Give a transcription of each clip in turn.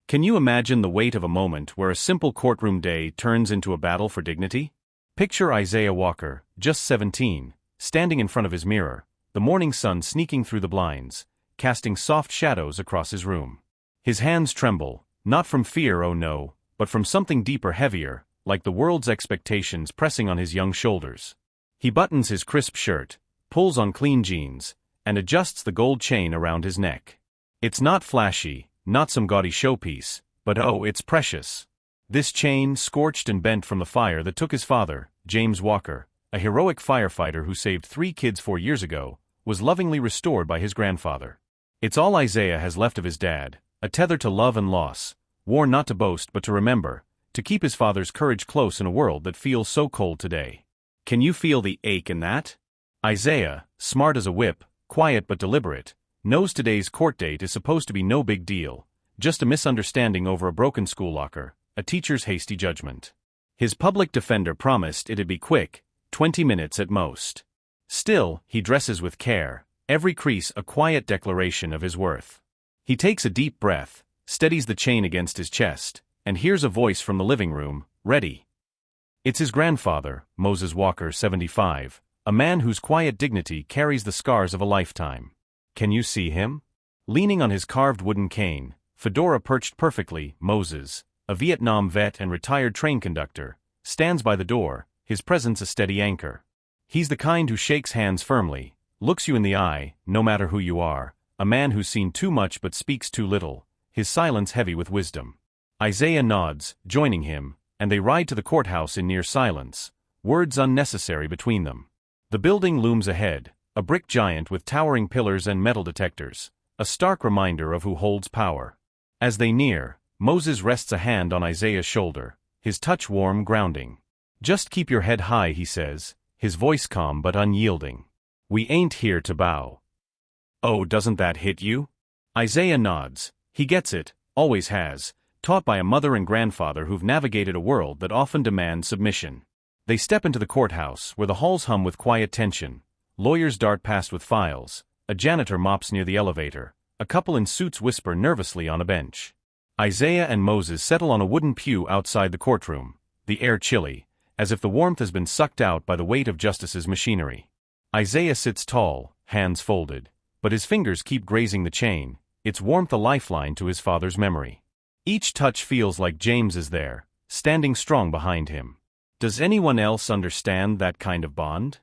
Can you imagine the weight of a moment where a simple courtroom day turns into a battle for dignity? Picture Isaiah Walker, just 17, standing in front of his mirror, the morning sun sneaking through the blinds, casting soft shadows across his room. His hands tremble, not from fear, oh no, but from something deeper, heavier, like the world's expectations pressing on his young shoulders. He buttons his crisp shirt, pulls on clean jeans, and adjusts the gold chain around his neck. It's not flashy, not some gaudy showpiece, but oh, it's precious. This chain, scorched and bent from the fire that took his father, James Walker, a heroic firefighter who saved 3 kids 4 years ago, was lovingly restored by his grandfather. It's all Isaiah has left of his dad, a tether to love and loss, worn not to boast but to remember, to keep his father's courage close in a world that feels so cold today. Can you feel the ache in that? Isaiah, smart as a whip, quiet but deliberate, knows today's court date is supposed to be no big deal, just a misunderstanding over a broken school locker, a teacher's hasty judgment. His public defender promised it'd be quick, 20 minutes at most. Still, he dresses with care, every crease a quiet declaration of his worth. He takes a deep breath, steadies the chain against his chest, and hears a voice from the living room, ready. It's his grandfather, Moses Walker, 75, a man whose quiet dignity carries the scars of a lifetime. Can you see him? Leaning on his carved wooden cane, fedora perched perfectly, Moses, a Vietnam vet and retired train conductor, stands by the door, his presence a steady anchor. He's the kind who shakes hands firmly, looks you in the eye, no matter who you are, a man who's seen too much but speaks too little, his silence heavy with wisdom. Isaiah nods, joining him, and they ride to the courthouse in near silence, words unnecessary between them. The building looms ahead, a brick giant with towering pillars and metal detectors, a stark reminder of who holds power. As they near, Moses rests a hand on Isaiah's shoulder, his touch warm, grounding. Just keep your head high, he says, his voice calm but unyielding. We ain't here to bow. Oh, doesn't that hit you? Isaiah nods. He gets it, always has, taught by a mother and grandfather who've navigated a world that often demands submission. They step into the courthouse, where the halls hum with quiet tension. Lawyers dart past with files, a janitor mops near the elevator, a couple in suits whisper nervously on a bench. Isaiah and Moses settle on a wooden pew outside the courtroom, the air chilly, as if the warmth has been sucked out by the weight of justice's machinery. Isaiah sits tall, hands folded, but his fingers keep grazing the chain, its warmth a lifeline to his father's memory. Each touch feels like James is there, standing strong behind him. Does anyone else understand that kind of bond?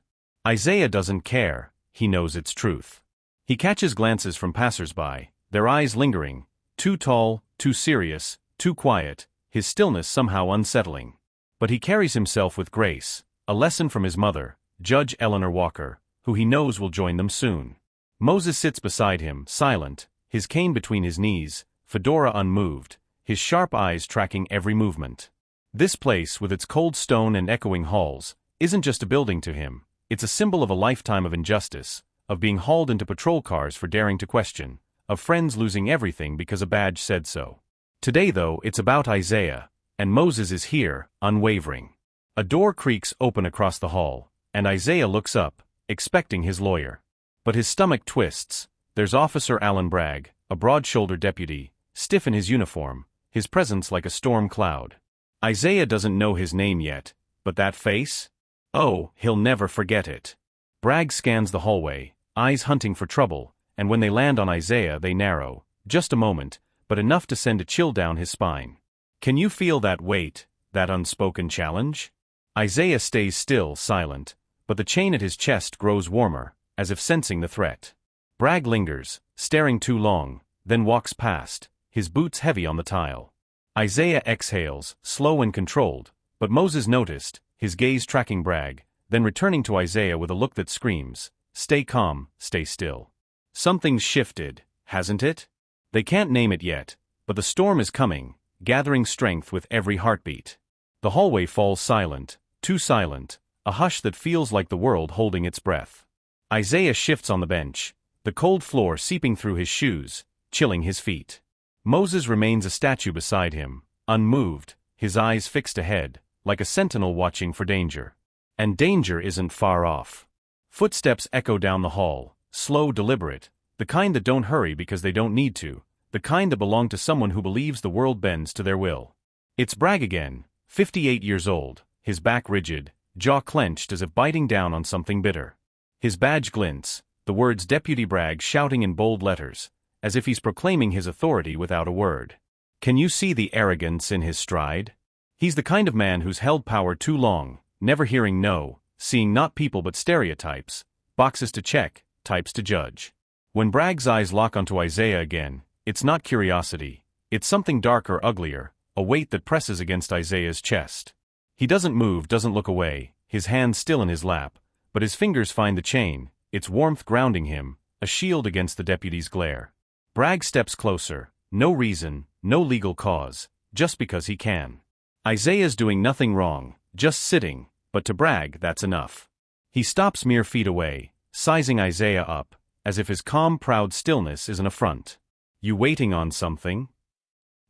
Isaiah doesn't care, he knows its truth. He catches glances from passers-by, their eyes lingering, too tall, too serious, too quiet, his stillness somehow unsettling. But he carries himself with grace, a lesson from his mother, Judge Eleanor Walker, who he knows will join them soon. Moses sits beside him, silent, his cane between his knees, fedora unmoved, his sharp eyes tracking every movement. This place, with its cold stone and echoing halls, isn't just a building to him, it's a symbol of a lifetime of injustice, of being hauled into patrol cars for daring to question, of friends losing everything because a badge said so. Today though, it's about Isaiah, and Moses is here, unwavering. A door creaks open across the hall, and Isaiah looks up, expecting his lawyer. But his stomach twists. There's Officer Alan Bragg, a broad-shouldered deputy, stiff in his uniform, his presence like a storm cloud. Isaiah doesn't know his name yet, but that face? Oh, he'll never forget it. Bragg scans the hallway, eyes hunting for trouble, and when they land on Isaiah they narrow, just a moment, but enough to send a chill down his spine. Can you feel that weight, that unspoken challenge? Isaiah stays still, silent, but the chain at his chest grows warmer, as if sensing the threat. Bragg lingers, staring too long, then walks past, his boots heavy on the tile. Isaiah exhales, slow and controlled, but Moses noticed, his gaze tracking Bragg, then returning to Isaiah with a look that screams, "Stay calm, stay still." Something's shifted, hasn't it? They can't name it yet, but the storm is coming, gathering strength with every heartbeat. The hallway falls silent, too silent, a hush that feels like the world holding its breath. Isaiah shifts on the bench, the cold floor seeping through his shoes, chilling his feet. Moses remains a statue beside him, unmoved, his eyes fixed ahead, like a sentinel watching for danger. And danger isn't far off. Footsteps echo down the hall, slow, deliberate, the kind that don't hurry because they don't need to, the kind that belong to someone who believes the world bends to their will. It's Bragg again, 58 years old, his back rigid, jaw clenched as if biting down on something bitter. His badge glints, the words Deputy Bragg shouting in bold letters, as if he's proclaiming his authority without a word. Can you see the arrogance in his stride? He's the kind of man who's held power too long, never hearing no, seeing not people but stereotypes, boxes to check, types to judge. When Bragg's eyes lock onto Isaiah again, it's not curiosity, it's something darker, uglier, a weight that presses against Isaiah's chest. He doesn't move, doesn't look away, his hands still in his lap, but his fingers find the chain, its warmth grounding him, a shield against the deputy's glare. Bragg steps closer, no reason, no legal cause, just because he can. Isaiah's doing nothing wrong, just sitting, but to Bragg that's enough. He stops mere feet away, sizing Isaiah up, as if his calm, proud stillness is an affront. You waiting on something?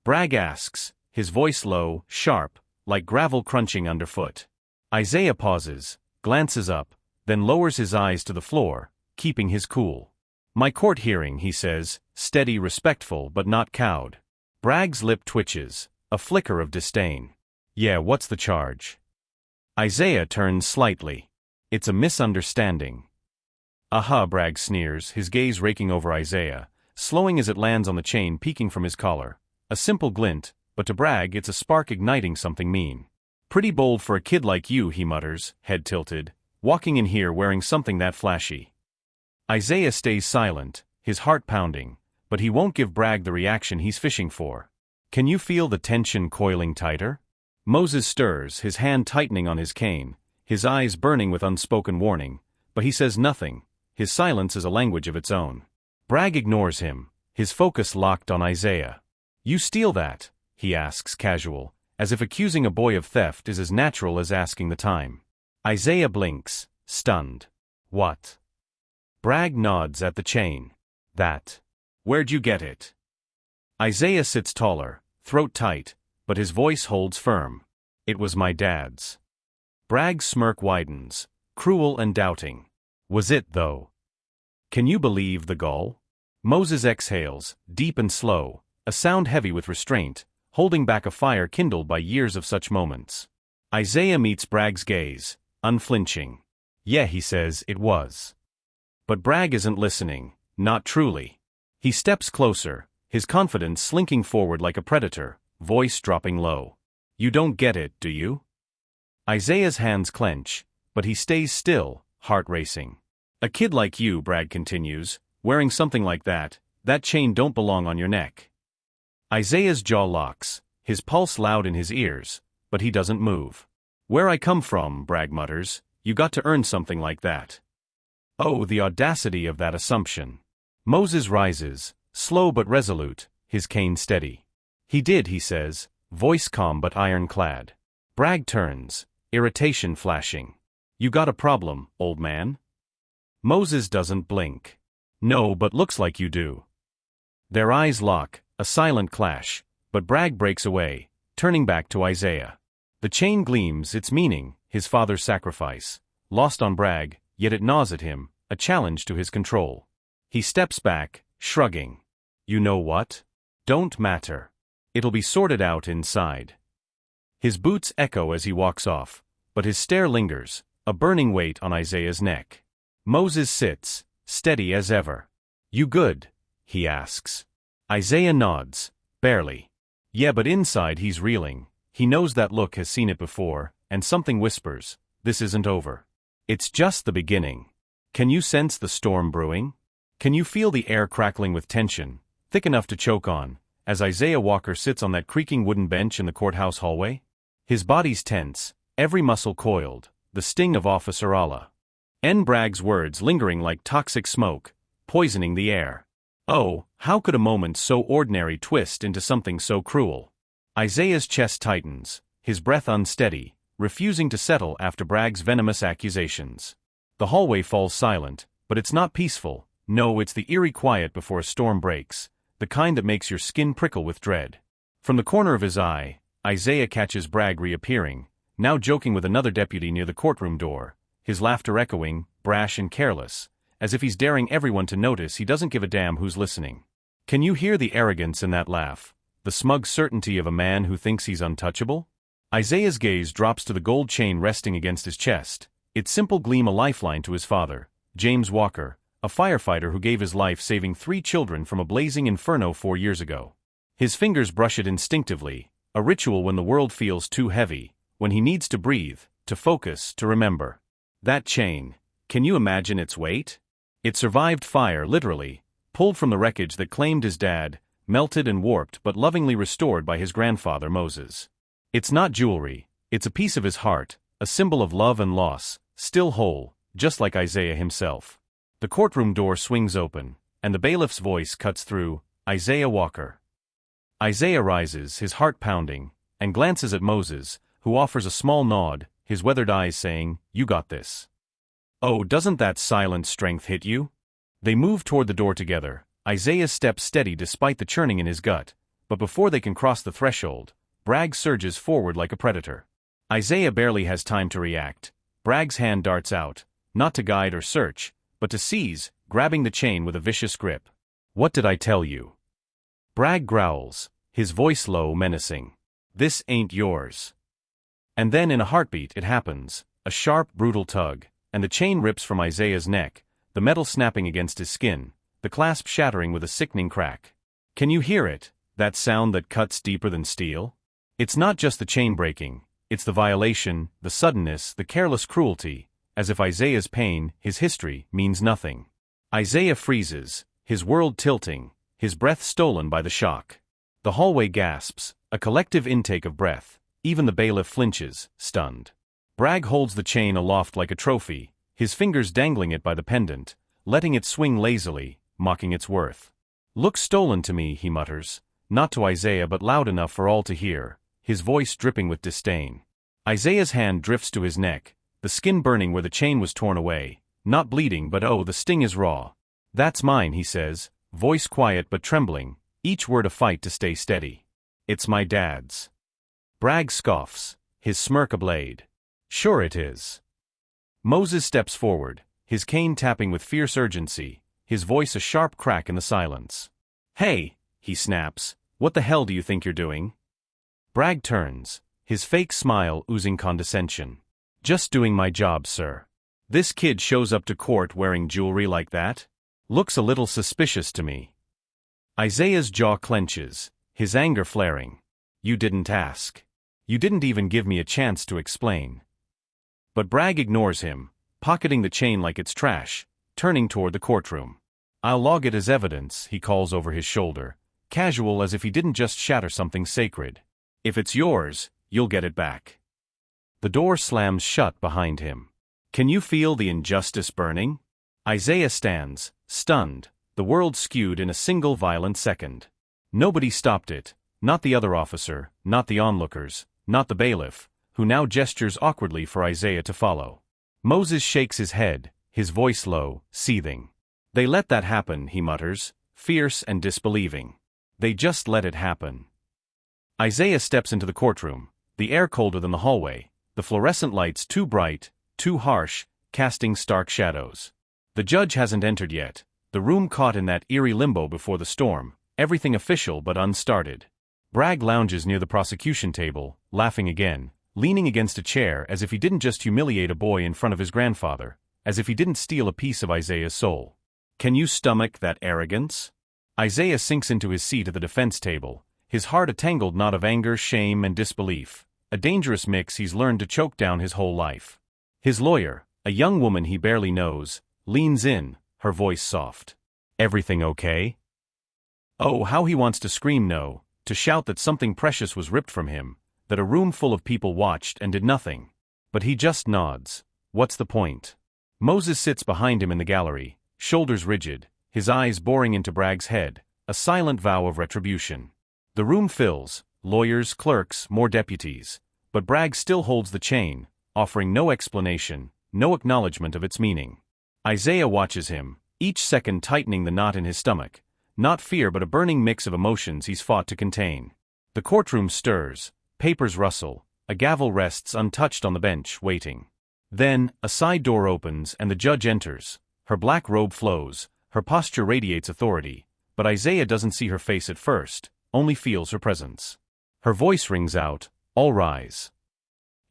Bragg asks, his voice low, sharp, like gravel crunching underfoot. Isaiah pauses, glances up, then lowers his eyes to the floor, keeping his cool. My court hearing, he says, steady, respectful but not cowed. Bragg's lip twitches, a flicker of disdain. Yeah, what's the charge? Isaiah turns slightly. It's a misunderstanding. Aha, Bragg sneers, his gaze raking over Isaiah, slowing as it lands on the chain peeking from his collar. A simple glint, but to Bragg it's a spark igniting something mean. Pretty bold for a kid like you, he mutters, head tilted, walking in here wearing something that flashy. Isaiah stays silent, his heart pounding, but he won't give Bragg the reaction he's fishing for. Can you feel the tension coiling tighter? Moses stirs, his hand tightening on his cane, his eyes burning with unspoken warning, but he says nothing, his silence is a language of its own. Bragg ignores him, his focus locked on Isaiah. You steal that? He asks casual, as if accusing a boy of theft is as natural as asking the time. Isaiah blinks, stunned. What? Bragg nods at the chain. That. Where'd you get it? Isaiah sits taller, throat tight, but his voice holds firm. It was my dad's. Bragg's smirk widens, cruel and doubting. Was it, though? Can you believe the gall? Moses exhales, deep and slow, a sound heavy with restraint, holding back a fire kindled by years of such moments. Isaiah meets Bragg's gaze, unflinching. Yeah, he says, it was. But Bragg isn't listening, not truly. He steps closer, his confidence slinking forward like a predator, voice dropping low. You don't get it, do you? Isaiah's hands clench, but he stays still, heart racing. A kid like you, Bragg continues, wearing something like that chain don't belong on your neck. Isaiah's jaw locks, his pulse loud in his ears, but he doesn't move. Where I come from, Bragg mutters, you got to earn something like that. Oh, the audacity of that assumption. Moses rises, slow but resolute, his cane steady. He did, he says, voice calm but ironclad. Bragg turns, irritation flashing. You got a problem, old man? Moses doesn't blink. No, but looks like you do. Their eyes lock, a silent clash, but Bragg breaks away, turning back to Isaiah. The chain gleams, its meaning, his father's sacrifice, lost on Bragg, yet it gnaws at him, a challenge to his control. He steps back, shrugging. You know what? Don't matter. It'll be sorted out inside. His boots echo as he walks off, but his stare lingers, a burning weight on Isaiah's neck. Moses sits, steady as ever. You good? He asks. Isaiah nods, barely. Yeah, but inside he's reeling. He knows that look, has seen it before, and something whispers, this isn't over. It's just the beginning. Can you sense the storm brewing? Can you feel the air crackling with tension, thick enough to choke on, as Isaiah Walker sits on that creaking wooden bench in the courthouse hallway? His body's tense, every muscle coiled, the sting of Officer Allah. N. Bragg's words lingering like toxic smoke, poisoning the air. Oh, how could a moment so ordinary twist into something so cruel? Isaiah's chest tightens, his breath unsteady, refusing to settle after Bragg's venomous accusations. The hallway falls silent, but it's not peaceful. No, it's the eerie quiet before a storm breaks, the kind that makes your skin prickle with dread. From the corner of his eye, Isaiah catches Bragg reappearing, now joking with another deputy near the courtroom door, his laughter echoing, brash and careless, as if he's daring everyone to notice he doesn't give a damn who's listening. Can you hear the arrogance in that laugh, the smug certainty of a man who thinks he's untouchable? Isaiah's gaze drops to the gold chain resting against his chest, its simple gleam a lifeline to his father, James Walker, a firefighter who gave his life saving 3 children from a blazing inferno 4 years ago. His fingers brush it instinctively, a ritual when the world feels too heavy, when he needs to breathe, to focus, to remember. That chain, can you imagine its weight? It survived fire, literally, pulled from the wreckage that claimed his dad, melted and warped but lovingly restored by his grandfather Moses. It's not jewelry, it's a piece of his heart, a symbol of love and loss, still whole, just like Isaiah himself. The courtroom door swings open, and the bailiff's voice cuts through, Isaiah Walker. Isaiah rises, his heart pounding, and glances at Moses, who offers a small nod, his weathered eyes saying, "You got this." Oh, doesn't that silent strength hit you? They move toward the door together, Isaiah's step steady despite the churning in his gut, but before they can cross the threshold, Bragg surges forward like a predator. Isaiah barely has time to react. Bragg's hand darts out, not to guide or search, but to seize, grabbing the chain with a vicious grip. "What did I tell you?" Bragg growls, his voice low, menacing. "This ain't yours." And then in a heartbeat it happens, a sharp, brutal tug, and the chain rips from Isaiah's neck, the metal snapping against his skin, the clasp shattering with a sickening crack. Can you hear it, that sound that cuts deeper than steel? It's not just the chain breaking, it's the violation, the suddenness, the careless cruelty, as if Isaiah's pain, his history, means nothing. Isaiah freezes, his world tilting, his breath stolen by the shock. The hallway gasps, a collective intake of breath, even the bailiff flinches, stunned. Bragg holds the chain aloft like a trophy, his fingers dangling it by the pendant, letting it swing lazily, mocking its worth. "Looks stolen to me," he mutters, not to Isaiah but loud enough for all to hear, his voice dripping with disdain. Isaiah's hand drifts to his neck, the skin burning where the chain was torn away, not bleeding but oh, the sting is raw. "That's mine," he says, voice quiet but trembling, each word a fight to stay steady. "It's my dad's." Bragg scoffs, his smirk a blade. "Sure it is." Moses steps forward, his cane tapping with fierce urgency, his voice a sharp crack in the silence. "Hey," he snaps, "what the hell do you think you're doing?" Bragg turns, his fake smile oozing condescension. "Just doing my job, sir. This kid shows up to court wearing jewelry like that? Looks a little suspicious to me." Isaiah's jaw clenches, his anger flaring. "You didn't ask. You didn't even give me a chance to explain." But Bragg ignores him, pocketing the chain like it's trash, turning toward the courtroom. "I'll log it as evidence," he calls over his shoulder, casual as if he didn't just shatter something sacred. "If it's yours, you'll get it back." The door slams shut behind him. Can you feel the injustice burning? Isaiah stands, stunned, the world skewed in a single violent second. Nobody stopped it, not the other officer, not the onlookers, not the bailiff, who now gestures awkwardly for Isaiah to follow. Moses shakes his head, his voice low, seething. "They let that happen," he mutters, fierce and disbelieving. "They just let it happen." Isaiah steps into the courtroom, the air colder than the hallway, the fluorescent lights too bright, too harsh, casting stark shadows. The judge hasn't entered yet, the room caught in that eerie limbo before the storm, everything official but unstarted. Bragg lounges near the prosecution table, laughing again, leaning against a chair as if he didn't just humiliate a boy in front of his grandfather, as if he didn't steal a piece of Isaiah's soul. Can you stomach that arrogance? Isaiah sinks into his seat at the defense table, his heart a tangled knot of anger, shame, and disbelief, a dangerous mix he's learned to choke down his whole life. His lawyer, a young woman he barely knows, leans in, her voice soft. "Everything okay?" Oh, how he wants to scream no, to shout that something precious was ripped from him, that a room full of people watched and did nothing. But he just nods. What's the point? Moses sits behind him in the gallery, shoulders rigid, his eyes boring into Bragg's head, a silent vow of retribution. The room fills, lawyers, clerks, more deputies, but Bragg still holds the chain, offering no explanation, no acknowledgement of its meaning. Isaiah watches him, each second tightening the knot in his stomach, not fear but a burning mix of emotions he's fought to contain. The courtroom stirs, papers rustle, a gavel rests untouched on the bench, waiting. Then, a side door opens and the judge enters. Her black robe flows, her posture radiates authority, but Isaiah doesn't see her face at first, only feels her presence. Her voice rings out, "All rise."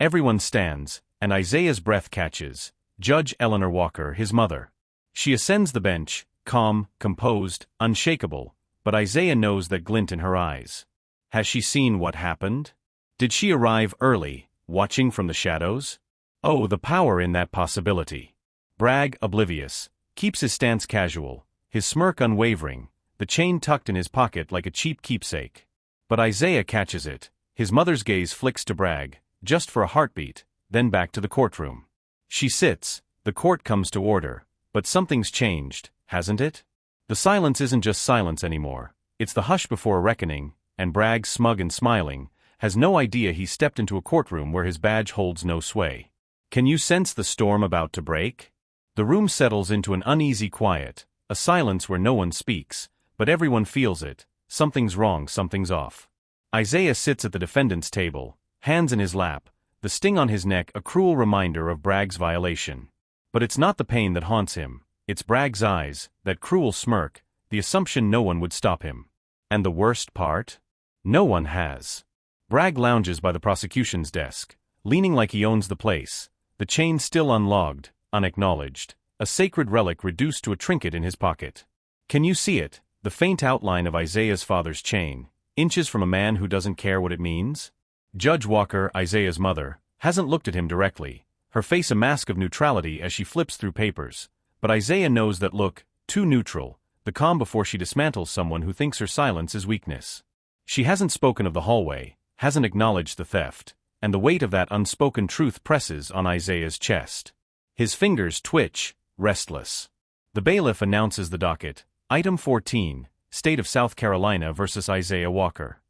Everyone stands, and Isaiah's breath catches. Judge Eleanor Walker, his mother. She ascends the bench, calm, composed, unshakable, but Isaiah knows that glint in her eyes. Has she seen what happened? Did she arrive early, watching from the shadows? Oh, the power in that possibility. Bragg, oblivious, keeps his stance casual, his smirk unwavering, the chain tucked in his pocket like a cheap keepsake. But Isaiah catches it. His mother's gaze flicks to Bragg, just for a heartbeat, then back to the courtroom. She sits, the court comes to order, but something's changed, hasn't it? The silence isn't just silence anymore, it's the hush before a reckoning, and Bragg, smug and smiling, has no idea he stepped into a courtroom where his badge holds no sway. Can you sense the storm about to break? The room settles into an uneasy quiet, a silence where no one speaks, but everyone feels it. Something's wrong, something's off. Isaiah sits at the defendant's table, hands in his lap, the sting on his neck a cruel reminder of Bragg's violation. But it's not the pain that haunts him, it's Bragg's eyes, that cruel smirk, the assumption no one would stop him. And the worst part? No one has. Bragg lounges by the prosecution's desk, leaning like he owns the place, the chain still unlogged, unacknowledged, a sacred relic reduced to a trinket in his pocket. Can you see it, the faint outline of Isaiah's father's chain, inches from a man who doesn't care what it means? Judge Walker, Isaiah's mother, hasn't looked at him directly, her face a mask of neutrality as she flips through papers, but Isaiah knows that look, too neutral, the calm before she dismantles someone who thinks her silence is weakness. She hasn't spoken of the hallway, hasn't acknowledged the theft, and the weight of that unspoken truth presses on Isaiah's chest. His fingers twitch, restless. The bailiff announces the docket, Item 14, State of South Carolina versus Isaiah Walker.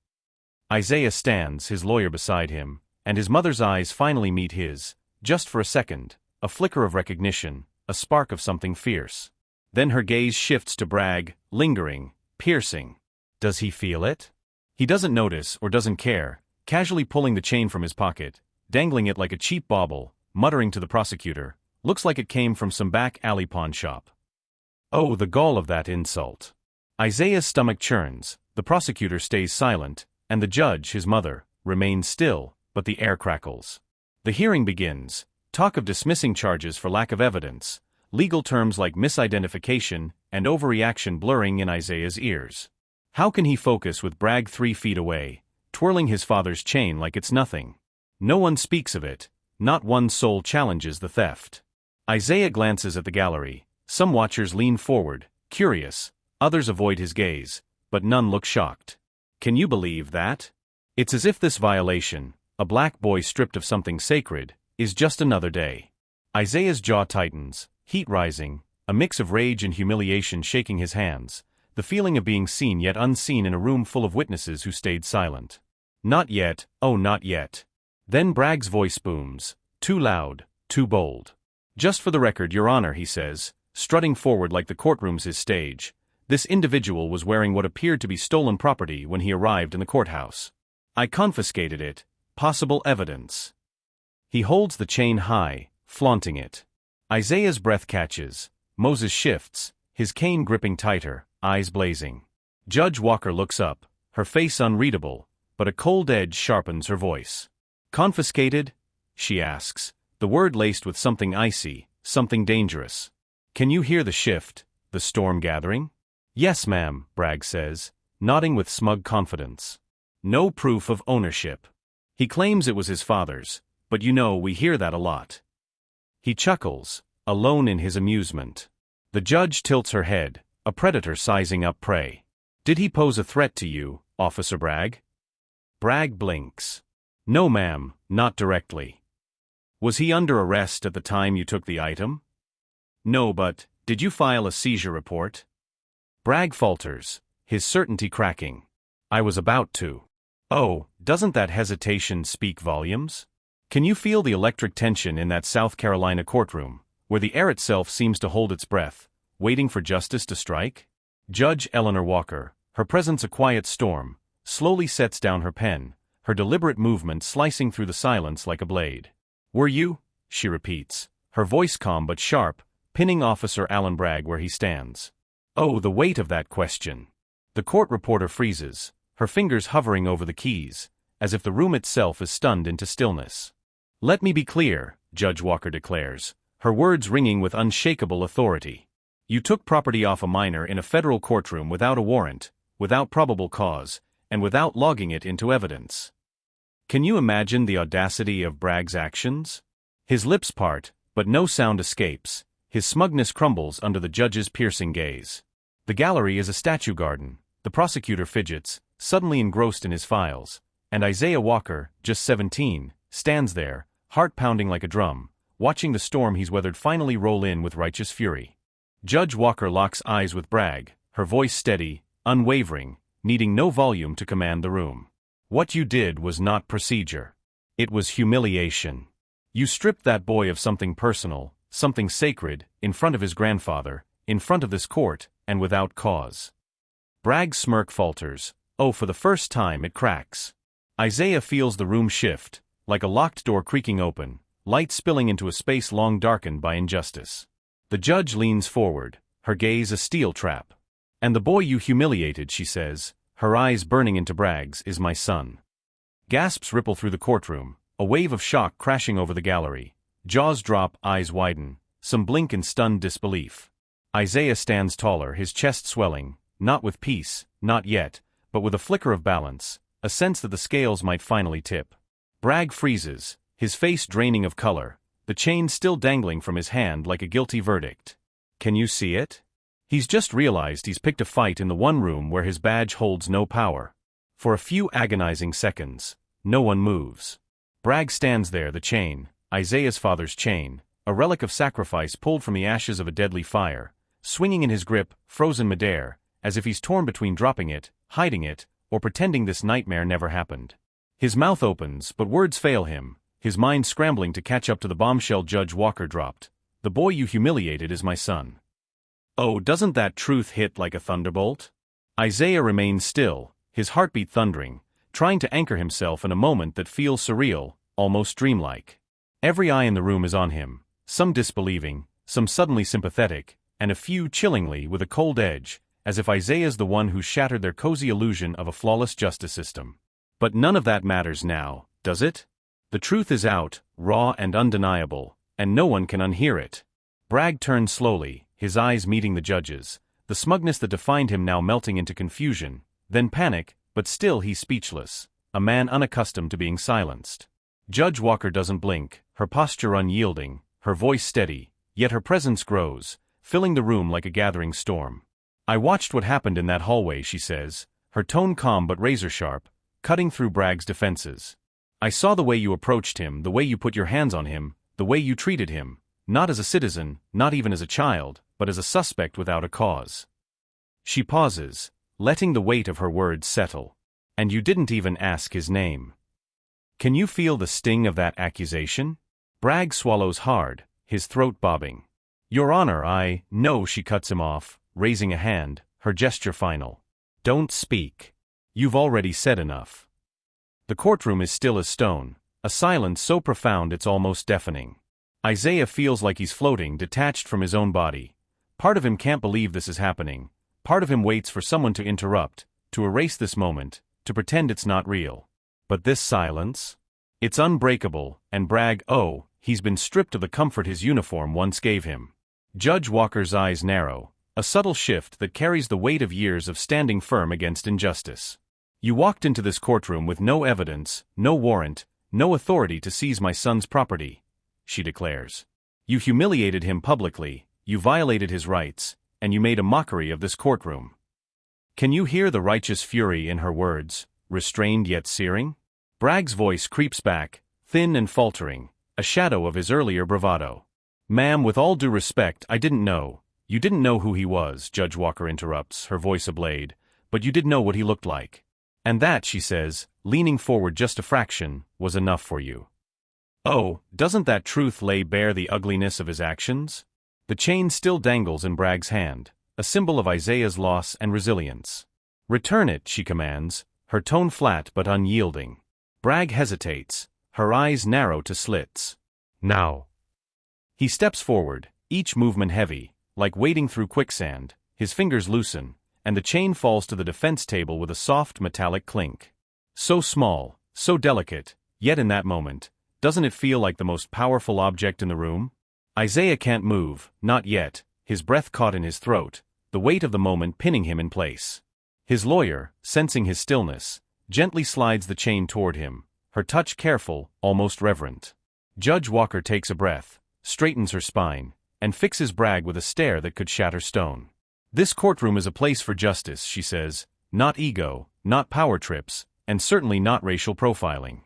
Isaiah stands, his lawyer beside him, and his mother's eyes finally meet his, just for a second, a flicker of recognition, a spark of something fierce. Then her gaze shifts to Bragg, lingering, piercing. Does he feel it? He doesn't notice or doesn't care, casually pulling the chain from his pocket, dangling it like a cheap bauble, muttering to the prosecutor, "Looks like it came from some back alley pawn shop." Oh, the gall of that insult. Isaiah's stomach churns, the prosecutor stays silent, and the judge, his mother, remains still, but the air crackles. The hearing begins, talk of dismissing charges for lack of evidence, legal terms like misidentification and overreaction blurring in Isaiah's ears. How can he focus with Bragg 3 feet away, twirling his father's chain like it's nothing? No one speaks of it, not one soul challenges the theft. Isaiah glances at the gallery, some watchers lean forward, curious, others avoid his gaze, but none look shocked. Can you believe that? It's as if this violation, a black boy stripped of something sacred, is just another day. Isaiah's jaw tightens, heat rising, a mix of rage and humiliation shaking his hands, the feeling of being seen yet unseen in a room full of witnesses who stayed silent. Not yet, oh not yet. Then Bragg's voice booms, too loud, too bold. Just for the record, Your Honor, he says, strutting forward like the courtroom's his stage, this individual was wearing what appeared to be stolen property when he arrived in the courthouse. I confiscated it, possible evidence. He holds the chain high, flaunting it. Isaiah's breath catches, Moses shifts, his cane gripping tighter, eyes blazing. Judge Walker looks up, her face unreadable, but a cold edge sharpens her voice. Confiscated? She asks, the word laced with something icy, something dangerous. Can you hear the shift, the storm gathering? Yes, ma'am, Bragg says, nodding with smug confidence. No proof of ownership. He claims it was his father's, but you know we hear that a lot. He chuckles, alone in his amusement. The judge tilts her head, a predator sizing up prey. Did he pose a threat to you, Officer Bragg? Bragg blinks. No, ma'am, not directly. Was he under arrest at the time you took the item? No, but, did you file a seizure report? Bragg falters, his certainty cracking. I was about to. Oh, doesn't that hesitation speak volumes? Can you feel the electric tension in that South Carolina courtroom, where the air itself seems to hold its breath, waiting for justice to strike? Judge Eleanor Walker, her presence a quiet storm, slowly sets down her pen, her deliberate movement slicing through the silence like a blade. Were you? She repeats, her voice calm but sharp, pinning Officer Alan Bragg where he stands. Oh, the weight of that question. The court reporter freezes, her fingers hovering over the keys, as if the room itself is stunned into stillness. "Let me be clear," Judge Walker declares, her words ringing with unshakable authority. "You took property off a minor in a federal courtroom without a warrant, without probable cause, and without logging it into evidence." Can you imagine the audacity of Bragg's actions? His lips part, but no sound escapes. His smugness crumbles under the judge's piercing gaze. The gallery is a statue garden. The prosecutor fidgets, suddenly engrossed in his files, and Isaiah Walker, just 17, stands there, heart pounding like a drum, watching the storm he's weathered finally roll in with righteous fury. Judge Walker locks eyes with Bragg, her voice steady, unwavering, needing no volume to command the room. "What you did was not procedure. It was humiliation. You stripped that boy of something personal, something sacred, in front of his grandfather, in front of this court, and without cause." Bragg's smirk falters. Oh, for the first time it cracks. Isaiah feels the room shift, like a locked door creaking open, light spilling into a space long darkened by injustice. The judge leans forward, her gaze a steel trap. "And the boy you humiliated," she says, her eyes burning into Bragg's, "is my son." Gasps ripple through the courtroom, a wave of shock crashing over the gallery. Jaws drop, eyes widen, some blink in stunned disbelief. Isaiah stands taller, his chest swelling, not with peace, not yet, but with a flicker of balance, a sense that the scales might finally tip. Bragg freezes, his face draining of color, the chain still dangling from his hand like a guilty verdict. Can you see it? He's just realized he's picked a fight in the one room where his badge holds no power. For a few agonizing seconds, no one moves. Bragg stands there, the chain, Isaiah's father's chain, a relic of sacrifice pulled from the ashes of a deadly fire, swinging in his grip, frozen midair, as if he's torn between dropping it, hiding it, or pretending this nightmare never happened. His mouth opens, but words fail him, his mind scrambling to catch up to the bombshell Judge Walker dropped. "The boy you humiliated is my son." Oh, doesn't that truth hit like a thunderbolt? Isaiah remains still, his heartbeat thundering, trying to anchor himself in a moment that feels surreal, almost dreamlike. Every eye in the room is on him, some disbelieving, some suddenly sympathetic, and a few chillingly with a cold edge, as if Isaiah's the one who shattered their cozy illusion of a flawless justice system. But none of that matters now, does it? The truth is out, raw and undeniable, and no one can unhear it. Bragg turns slowly, his eyes meeting the judge's, the smugness that defined him now melting into confusion, then panic, but still he's speechless, a man unaccustomed to being silenced. Judge Walker doesn't blink, her posture unyielding, her voice steady, yet her presence grows, filling the room like a gathering storm. "I watched what happened in that hallway," she says, her tone calm but razor-sharp, cutting through Bragg's defenses. "I saw the way you approached him, the way you put your hands on him, the way you treated him, not as a citizen, not even as a child, but as a suspect without a cause." She pauses, letting the weight of her words settle. "And you didn't even ask his name." Can you feel the sting of that accusation? Bragg swallows hard, his throat bobbing. "Your Honor, No," she cuts him off, raising a hand, her gesture final. "Don't speak. You've already said enough." The courtroom is still as stone, a silence so profound it's almost deafening. Isaiah feels like he's floating, detached from his own body. Part of him can't believe this is happening. Part of him waits for someone to interrupt, to erase this moment, to pretend it's not real. But this silence? It's unbreakable, and Bragg, he's been stripped of the comfort his uniform once gave him. Judge Walker's eyes narrow, a subtle shift that carries the weight of years of standing firm against injustice. "You walked into this courtroom with no evidence, no warrant, no authority to seize my son's property," she declares. "You humiliated him publicly, you violated his rights, and you made a mockery of this courtroom." Can you hear the righteous fury in her words, restrained yet searing? Bragg's voice creeps back, thin and faltering, a shadow of his earlier bravado. "Ma'am, with all due respect, I didn't know." "You didn't know who he was," Judge Walker interrupts, her voice ablade, "but you did know what he looked like. And that," she says, leaning forward just a fraction, "was enough for you." Oh, doesn't that truth lay bare the ugliness of his actions? The chain still dangles in Bragg's hand, a symbol of Isaiah's loss and resilience. "Return it," she commands, her tone flat but unyielding. Bragg hesitates, her eyes narrow to slits. "Now." He steps forward, each movement heavy, like wading through quicksand, his fingers loosen, and the chain falls to the defense table with a soft metallic clink. So small, so delicate, yet in that moment, doesn't it feel like the most powerful object in the room? Isaiah can't move, not yet, his breath caught in his throat, the weight of the moment pinning him in place. His lawyer, sensing his stillness, gently slides the chain toward him, her touch careful, almost reverent. Judge Walker takes a breath, straightens her spine, and fixes Bragg with a stare that could shatter stone. This courtroom is a place for justice, she says, not ego, not power trips, and certainly not racial profiling.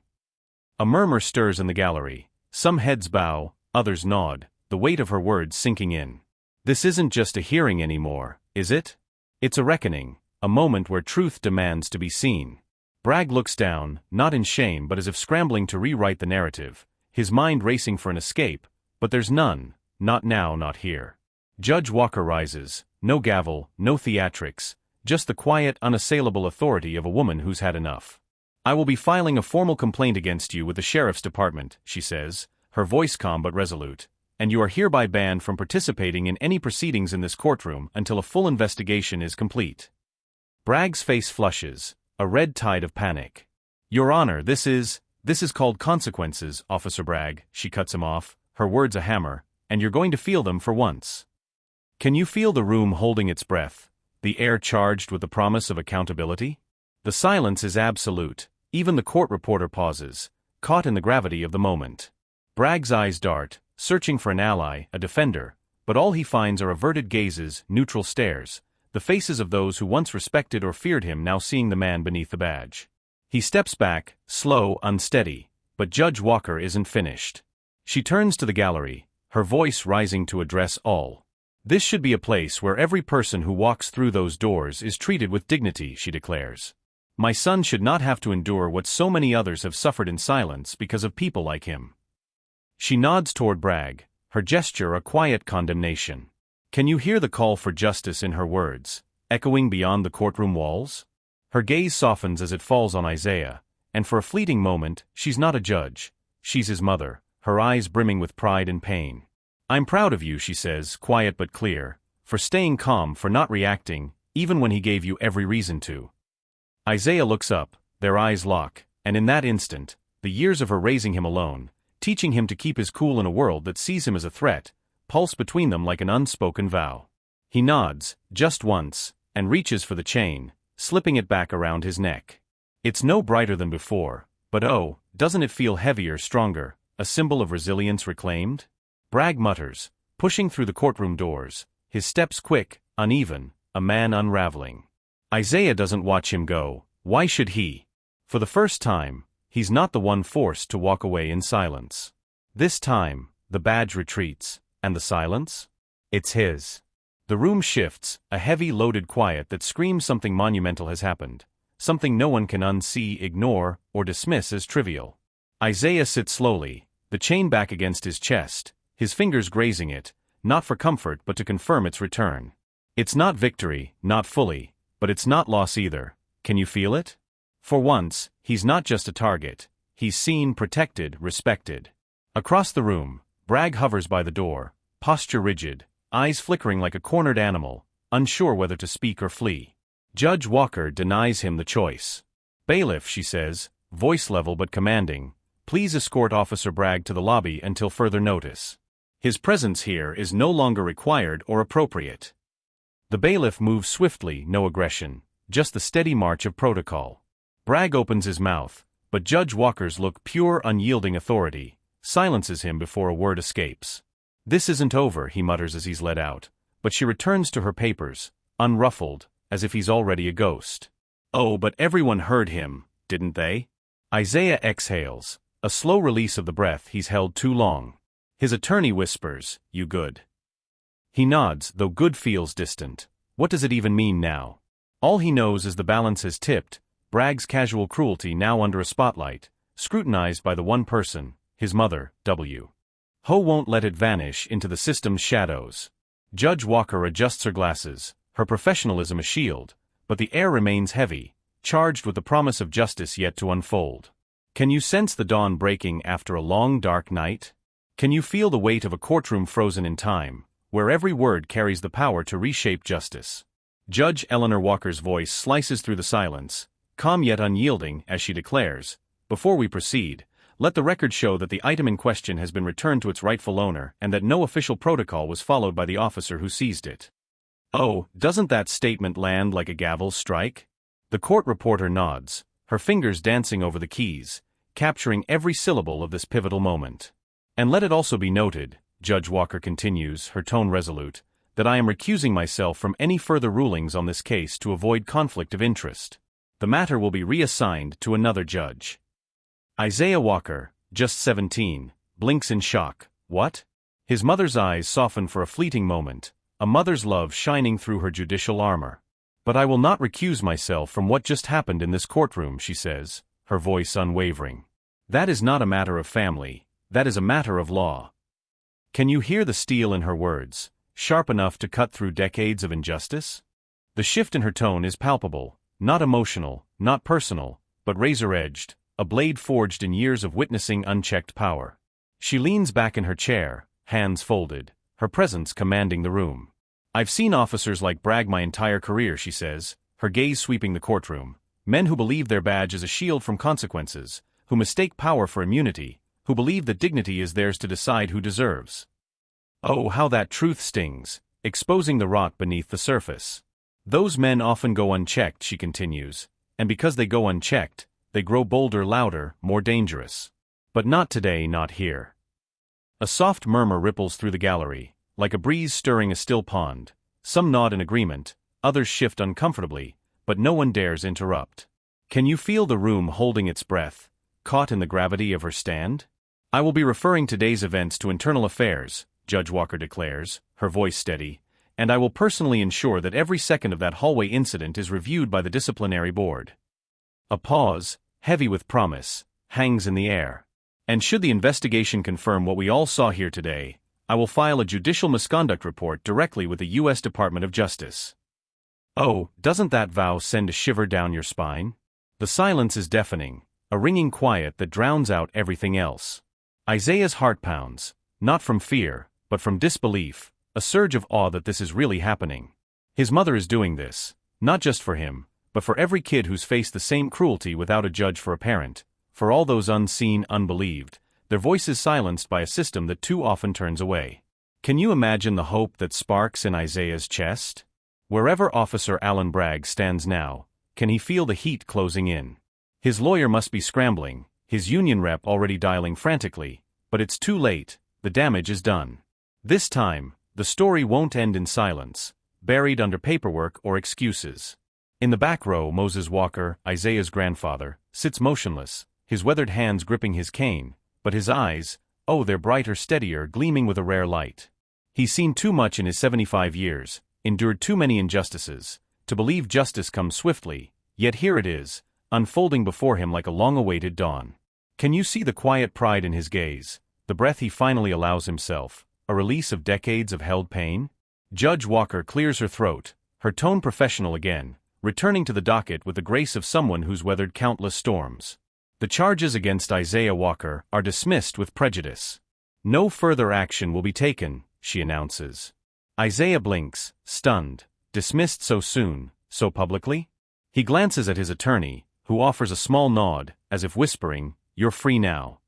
A murmur stirs in the gallery. Some heads bow, others nod, the weight of her words sinking in. This isn't just a hearing anymore, is it? It's a reckoning, a moment where truth demands to be seen. Bragg looks down, not in shame but as if scrambling to rewrite the narrative, his mind racing for an escape, but there's none, not now, not here. Judge Walker rises, no gavel, no theatrics, just the quiet, unassailable authority of a woman who's had enough. I will be filing a formal complaint against you with the sheriff's department, she says, her voice calm but resolute, and you are hereby banned from participating in any proceedings in this courtroom until a full investigation is complete. Bragg's face flushes, a red tide of panic. Your Honor, this is called consequences, Officer Bragg, she cuts him off, her words a hammer, and you're going to feel them for once. Can you feel the room holding its breath, the air charged with the promise of accountability? The silence is absolute, even the court reporter pauses, caught in the gravity of the moment. Bragg's eyes dart, searching for an ally, a defender, but all he finds are averted gazes, neutral stares, the faces of those who once respected or feared him now seeing the man beneath the badge. He steps back, slow, unsteady, but Judge Walker isn't finished. She turns to the gallery, her voice rising to address all. This should be a place where every person who walks through those doors is treated with dignity, she declares. My son should not have to endure what so many others have suffered in silence because of people like him. She nods toward Bragg, her gesture a quiet condemnation. Can you hear the call for justice in her words, echoing beyond the courtroom walls? Her gaze softens as it falls on Isaiah, and for a fleeting moment, she's not a judge, she's his mother, her eyes brimming with pride and pain. I'm proud of you, she says, quiet but clear, for staying calm, for not reacting, even when he gave you every reason to. Isaiah looks up, their eyes lock, and in that instant, the years of her raising him alone, teaching him to keep his cool in a world that sees him as a threat, pulse between them like an unspoken vow. He nods, just once, and reaches for the chain, slipping it back around his neck. It's no brighter than before, but oh, doesn't it feel heavier, stronger, a symbol of resilience reclaimed? Bragg mutters, pushing through the courtroom doors, his steps quick, uneven, a man unraveling. Isaiah doesn't watch him go, why should he? For the first time, he's not the one forced to walk away in silence. This time, the badge retreats, and the silence? It's his. The room shifts, a heavy loaded quiet that screams something monumental has happened, something no one can unsee, ignore, or dismiss as trivial. Isaiah sits slowly, the chain back against his chest, his fingers grazing it, not for comfort but to confirm its return. It's not victory, not fully, but it's not loss either. Can you feel it? For once, he's not just a target, he's seen, protected, respected. Across the room, Bragg hovers by the door, posture rigid, eyes flickering like a cornered animal, unsure whether to speak or flee. Judge Walker denies him the choice. Bailiff, she says, voice level but commanding, please escort Officer Bragg to the lobby until further notice. His presence here is no longer required or appropriate. The bailiff moves swiftly, no aggression, just the steady march of protocol. Bragg opens his mouth, but Judge Walker's look, pure, unyielding authority, silences him before a word escapes. This isn't over, he mutters as he's led out, but she returns to her papers, unruffled, as if he's already a ghost. Oh, but everyone heard him, didn't they? Isaiah exhales, a slow release of the breath he's held too long. His attorney whispers, "You good?" He nods, though good feels distant. What does it even mean now? All he knows is the balance has tipped, Bragg's casual cruelty now under a spotlight, scrutinized by the one person, his mother, W. Ho won't let it vanish into the system's shadows. Judge Walker adjusts her glasses, her professionalism a shield, but the air remains heavy, charged with the promise of justice yet to unfold. Can you sense the dawn breaking after a long dark night? Can you feel the weight of a courtroom frozen in time, where every word carries the power to reshape justice? Judge Eleanor Walker's voice slices through the silence, calm yet unyielding, as she declares, "Before we proceed, let the record show that the item in question has been returned to its rightful owner and that no official protocol was followed by the officer who seized it." Oh, doesn't that statement land like a gavel strike? The court reporter nods, her fingers dancing over the keys, capturing every syllable of this pivotal moment. "And let it also be noted," Judge Walker continues, her tone resolute, "that I am recusing myself from any further rulings on this case to avoid conflict of interest. The matter will be reassigned to another judge." Isaiah Walker, just 17, blinks in shock. What? His mother's eyes soften for a fleeting moment, a mother's love shining through her judicial armor. "But I will not recuse myself from what just happened in this courtroom," she says, her voice unwavering. "That is not a matter of family, that is a matter of law." Can you hear the steel in her words, sharp enough to cut through decades of injustice? The shift in her tone is palpable, not emotional, not personal, but razor-edged, a blade forged in years of witnessing unchecked power. She leans back in her chair, hands folded, her presence commanding the room. "I've seen officers like Bragg my entire career," she says, her gaze sweeping the courtroom. "Men who believe their badge is a shield from consequences, who mistake power for immunity, who believe that dignity is theirs to decide who deserves." Oh, how that truth stings, exposing the rot beneath the surface. "Those men often go unchecked," she continues, "and because they go unchecked, they grow bolder, louder, more dangerous. But not today, not here." A soft murmur ripples through the gallery, like a breeze stirring a still pond. Some nod in agreement, others shift uncomfortably, but no one dares interrupt. Can you feel the room holding its breath, caught in the gravity of her stand? "I will be referring today's events to internal affairs," Judge Walker declares, her voice steady, "and I will personally ensure that every second of that hallway incident is reviewed by the disciplinary board." A pause, heavy with promise, hangs in the air. "And should the investigation confirm what we all saw here today, I will file a judicial misconduct report directly with the U.S. Department of Justice." Oh, doesn't that vow send a shiver down your spine? The silence is deafening, a ringing quiet that drowns out everything else. Isaiah's heart pounds, not from fear, but from disbelief, a surge of awe that this is really happening. His mother is doing this, not just for him, but for every kid who's faced the same cruelty without a judge for a parent, for all those unseen, unbelieved, their voices silenced by a system that too often turns away. Can you imagine the hope that sparks in Isaiah's chest? Wherever Officer Alan Bragg stands now, can he feel the heat closing in? His lawyer must be scrambling, his union rep already dialing frantically, but it's too late, the damage is done. This time, the story won't end in silence, buried under paperwork or excuses. In the back row, Moses Walker, Isaiah's grandfather, sits motionless, his weathered hands gripping his cane, but his eyes, oh, they're brighter, steadier, gleaming with a rare light. He's seen too much in his 75 years, endured too many injustices, to believe justice comes swiftly, yet here it is, unfolding before him like a long-awaited dawn. Can you see the quiet pride in his gaze, the breath he finally allows himself, a release of decades of held pain? Judge Walker clears her throat, her tone professional again, returning to the docket with the grace of someone who's weathered countless storms. The charges against Isaiah Walker are dismissed with prejudice. No further action will be taken, she announces. Isaiah blinks, stunned. Dismissed so soon, so publicly? He glances at his attorney, who offers a small nod, as if whispering, "You're free now."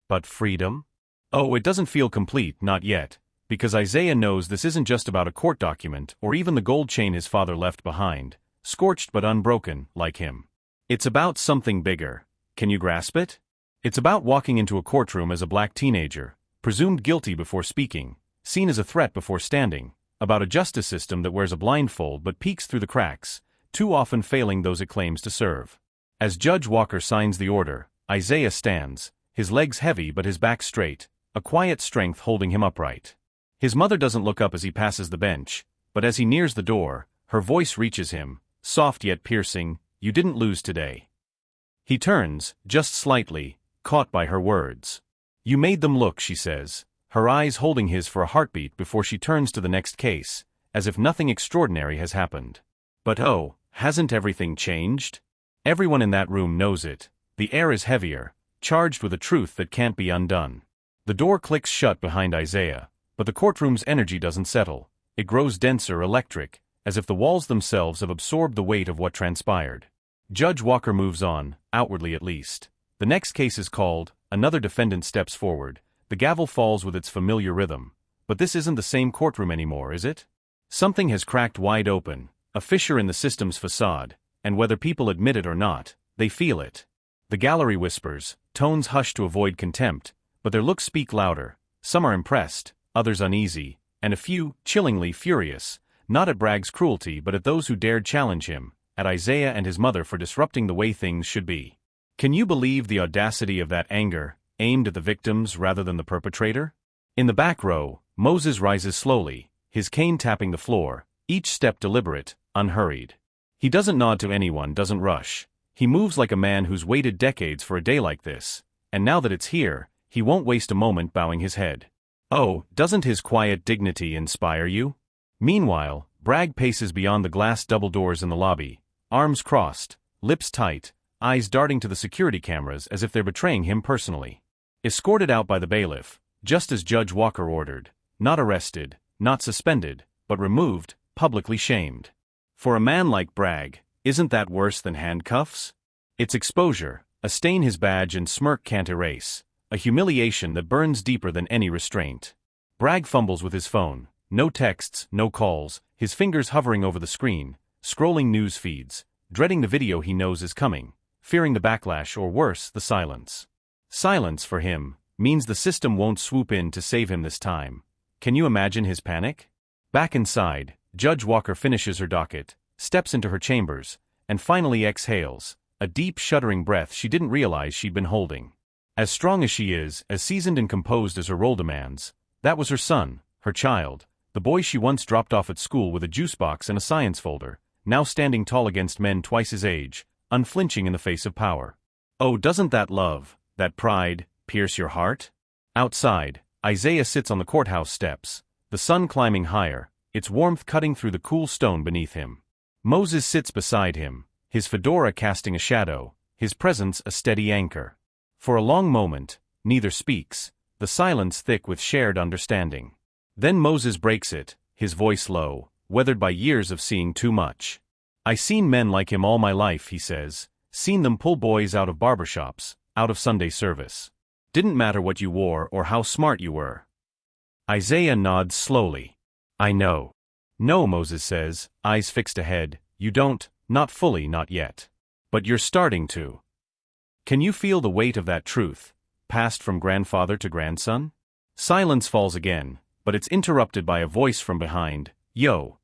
But freedom? Oh, it doesn't feel complete, not yet, because Isaiah knows this isn't just about a court document or even the gold chain his father left behind, scorched but unbroken, like him. It's about something bigger. Can you grasp it? It's about walking into a courtroom as a black teenager, presumed guilty before speaking, seen as a threat before standing, about a justice system that wears a blindfold but peeks through the cracks, too often failing those it claims to serve. As Judge Walker signs the order, Isaiah stands, his legs heavy but his back straight, a quiet strength holding him upright. His mother doesn't look up as he passes the bench, but as he nears the door, her voice reaches him, soft yet piercing, "You didn't lose today." He turns, just slightly, caught by her words. "You made them look," she says, her eyes holding his for a heartbeat before she turns to the next case, as if nothing extraordinary has happened. But oh, hasn't everything changed? Everyone in that room knows it. The air is heavier, charged with a truth that can't be undone. The door clicks shut behind Isaiah, but the courtroom's energy doesn't settle. It grows denser, electric, as if the walls themselves have absorbed the weight of what transpired. Judge Walker moves on, outwardly at least. The next case is called, another defendant steps forward, the gavel falls with its familiar rhythm. But this isn't the same courtroom anymore, is it? Something has cracked wide open, a fissure in the system's facade, and whether people admit it or not, they feel it. The gallery whispers, tones hush to avoid contempt, but their looks speak louder. Some are impressed, others uneasy, and a few, chillingly furious, not at Bragg's cruelty but at those who dared challenge him, at Isaiah and his mother for disrupting the way things should be. Can you believe the audacity of that anger, aimed at the victims rather than the perpetrator? In the back row, Moses rises slowly, his cane tapping the floor, each step deliberate, unhurried. He doesn't nod to anyone, doesn't rush. He moves like a man who's waited decades for a day like this, and now that it's here, he won't waste a moment bowing his head. Oh, doesn't his quiet dignity inspire you? Meanwhile, Bragg paces beyond the glass double doors in the lobby, arms crossed, lips tight, eyes darting to the security cameras as if they're betraying him personally. Escorted out by the bailiff, just as Judge Walker ordered, not arrested, not suspended, but removed, publicly shamed. For a man like Bragg, isn't that worse than handcuffs? It's exposure, a stain his badge and smirk can't erase, a humiliation that burns deeper than any restraint. Bragg fumbles with his phone, no texts, no calls, his fingers hovering over the screen, scrolling news feeds, dreading the video he knows is coming, fearing the backlash or worse, the silence. Silence, for him, means the system won't swoop in to save him this time. Can you imagine his panic? Back inside, Judge Walker finishes her docket, steps into her chambers, and finally exhales, a deep shuddering breath she didn't realize she'd been holding. As strong as she is, as seasoned and composed as her role demands, that was her son, her child, the boy she once dropped off at school with a juice box and a science folder, now standing tall against men twice his age, unflinching in the face of power. Oh, doesn't that love, that pride, pierce your heart? Outside, Isaiah sits on the courthouse steps, the sun climbing higher, its warmth cutting through the cool stone beneath him. Moses sits beside him, his fedora casting a shadow, his presence a steady anchor. For a long moment, neither speaks, the silence thick with shared understanding. Then Moses breaks it, his voice low, weathered by years of seeing too much. I seen men like him all my life, he says, seen them pull boys out of barbershops, out of Sunday service. Didn't matter what you wore or how smart you were. Isaiah nods slowly. I know. No, Moses says, eyes fixed ahead, you don't, not fully, not yet. But you're starting to. Can you feel the weight of that truth, passed from grandfather to grandson? Silence falls again, but it's interrupted by a voice from behind, yo.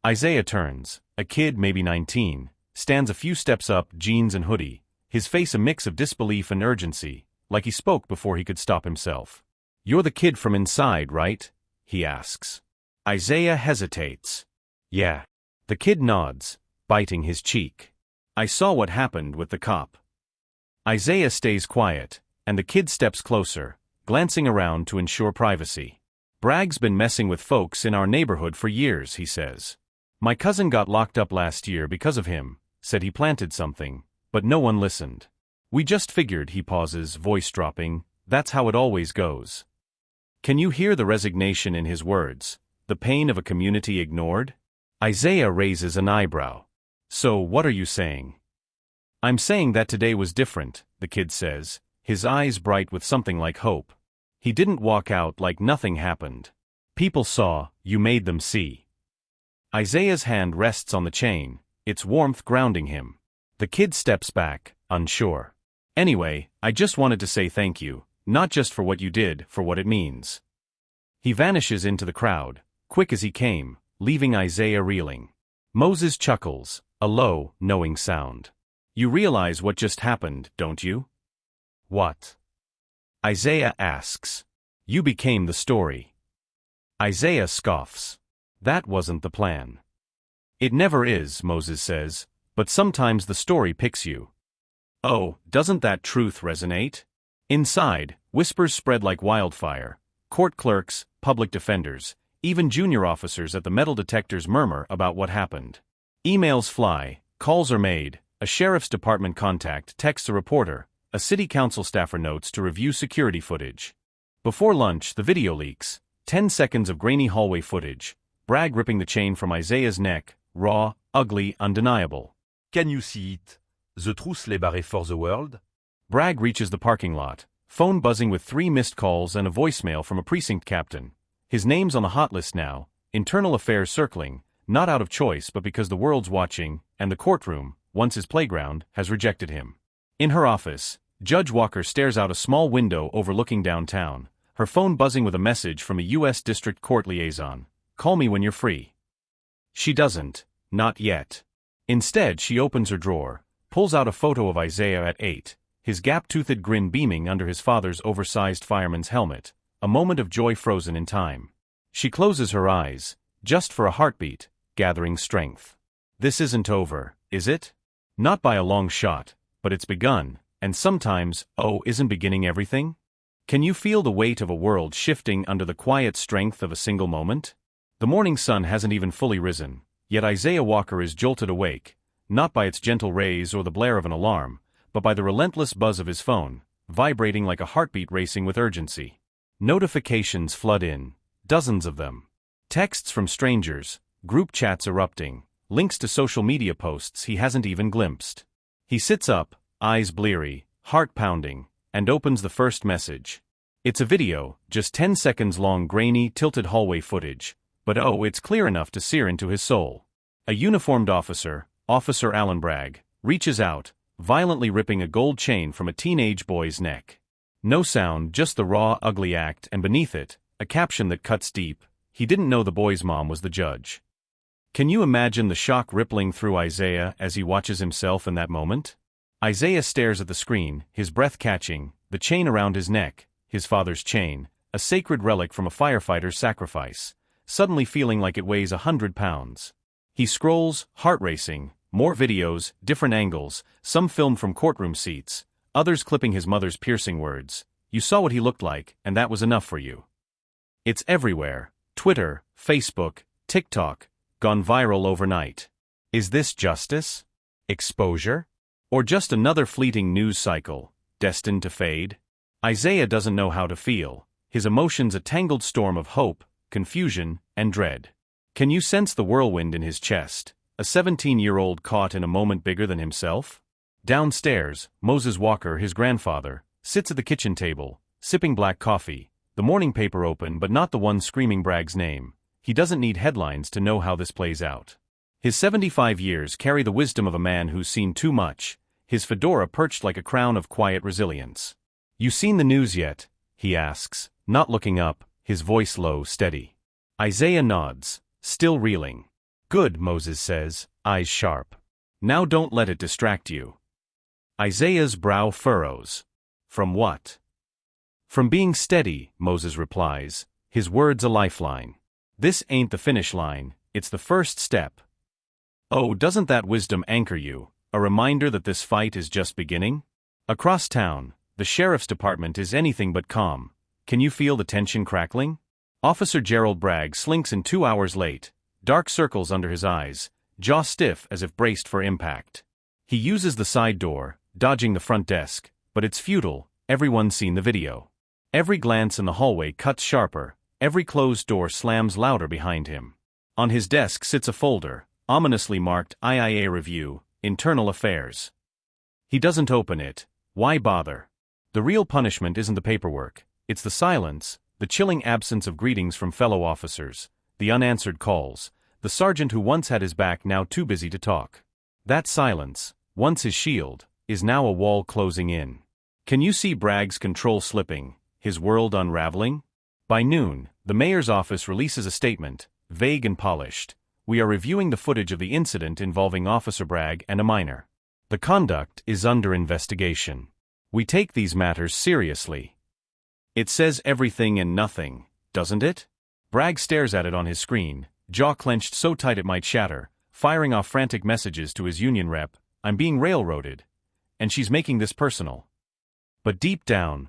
Isaiah turns, a kid maybe 19, stands a few steps up, jeans and hoodie, his face a mix of disbelief and urgency, like he spoke before he could stop himself. You're the kid from inside, right? He asks. Isaiah hesitates. Yeah. The kid nods, biting his cheek. I saw what happened with the cop. Isaiah stays quiet, and the kid steps closer, glancing around to ensure privacy. Bragg's been messing with folks in our neighborhood for years, he says. My cousin got locked up last year because of him, said he planted something, but no one listened. We just figured, he pauses, voice dropping, that's how it always goes. Can you hear the resignation in his words, the pain of a community ignored? Isaiah raises an eyebrow. So what are you saying? I'm saying that today was different, the kid says, his eyes bright with something like hope. He didn't walk out like nothing happened. People saw, you made them see. Isaiah's hand rests on the chain, its warmth grounding him. The kid steps back, unsure. Anyway, I just wanted to say thank you, not just for what you did, for what it means. He vanishes into the crowd, quick as he came, leaving Isaiah reeling. Moses chuckles, a low, knowing sound. You realize what just happened, don't you? What? Isaiah asks. You became the story. Isaiah scoffs. That wasn't the plan. It never is, Moses says, but sometimes the story picks you. Oh, doesn't that truth resonate? Inside, whispers spread like wildfire. Court clerks, public defenders, even junior officers at the metal detectors murmur about what happened. Emails fly, calls are made, a sheriff's department contact texts a reporter, a city council staffer notes to review security footage. Before lunch, the video leaks, 10 seconds of grainy hallway footage, Bragg ripping the chain from Isaiah's neck, raw, ugly, undeniable. Can you see it? The truth lay bare for the world? Bragg reaches the parking lot, phone buzzing with 3 missed calls and a voicemail from a precinct captain. His name's on the hot list now, internal affairs circling, not out of choice but because the world's watching, and the courtroom, once his playground, has rejected him. In her office, Judge Walker stares out a small window overlooking downtown, her phone buzzing with a message from a U.S. District Court liaison. Call me when you're free. She doesn't, not yet. Instead, she opens her drawer, pulls out a photo of Isaiah at 8, his gap-toothed grin beaming under his father's oversized fireman's helmet, a moment of joy frozen in time. She closes her eyes, just for a heartbeat, gathering strength. This isn't over, is it? Not by a long shot, but it's begun, and sometimes, isn't beginning everything? Can you feel the weight of a world shifting under the quiet strength of a single moment? The morning sun hasn't even fully risen, yet Isaiah Walker is jolted awake, not by its gentle rays or the blare of an alarm, but by the relentless buzz of his phone, vibrating like a heartbeat racing with urgency. Notifications flood in, dozens of them. Texts from strangers, group chats erupting, links to social media posts he hasn't even glimpsed. He sits up, eyes bleary, heart pounding, and opens the first message. It's a video, just 10 seconds long, grainy, tilted hallway footage, but it's clear enough to sear into his soul. A uniformed officer, Officer Alan Bragg, reaches out, violently ripping a gold chain from a teenage boy's neck. No sound, just the raw, ugly act, and beneath it, a caption that cuts deep. He didn't know the boy's mom was the judge. Can you imagine the shock rippling through Isaiah as he watches himself in that moment? Isaiah stares at the screen, his breath catching, the chain around his neck, his father's chain, a sacred relic from a firefighter's sacrifice, suddenly feeling like it weighs 100 pounds. He scrolls, heart racing, more videos, different angles, some filmed from courtroom seats, others clipping his mother's piercing words. You saw what he looked like, and that was enough for you. It's everywhere. Twitter, Facebook, TikTok, gone viral overnight. Is this justice? Exposure? Or just another fleeting news cycle, destined to fade? Isaiah doesn't know how to feel, his emotions a tangled storm of hope, confusion, and dread. Can you sense the whirlwind in his chest, a 17-year-old caught in a moment bigger than himself? Downstairs, Moses Walker, his grandfather, sits at the kitchen table, sipping black coffee, the morning paper open but not the one screaming Bragg's name. He doesn't need headlines to know how this plays out. His 75 years carry the wisdom of a man who's seen too much, his fedora perched like a crown of quiet resilience. You seen the news yet? He asks, not looking up, his voice low, steady. Isaiah nods, still reeling. Good, Moses says, eyes sharp. Now don't let it distract you. Isaiah's brow furrows. From what? From being steady, Moses replies, his words a lifeline. This ain't the finish line, it's the first step. Oh, doesn't that wisdom anchor you, a reminder that this fight is just beginning? Across town, the sheriff's department is anything but calm. Can you feel the tension crackling? Officer Gerald Bragg slinks in 2 hours late, dark circles under his eyes, jaw stiff as if braced for impact. He uses the side door, dodging the front desk, but it's futile. Everyone's seen the video. Every glance in the hallway cuts sharper, every closed door slams louder behind him. On his desk sits a folder, ominously marked IIA Review, Internal Affairs. He doesn't open it. Why bother? The real punishment isn't the paperwork, it's the silence, the chilling absence of greetings from fellow officers, the unanswered calls, the sergeant who once had his back now too busy to talk. That silence, once his shield, is now a wall closing in. Can you see Bragg's control slipping, his world unraveling? By noon, the mayor's office releases a statement, vague and polished. We are reviewing the footage of the incident involving Officer Bragg and a minor. The conduct is under investigation. We take these matters seriously. It says everything and nothing, doesn't it? Bragg stares at it on his screen, jaw clenched so tight it might shatter, firing off frantic messages to his union rep. I'm being railroaded. And she's making this personal. But deep down,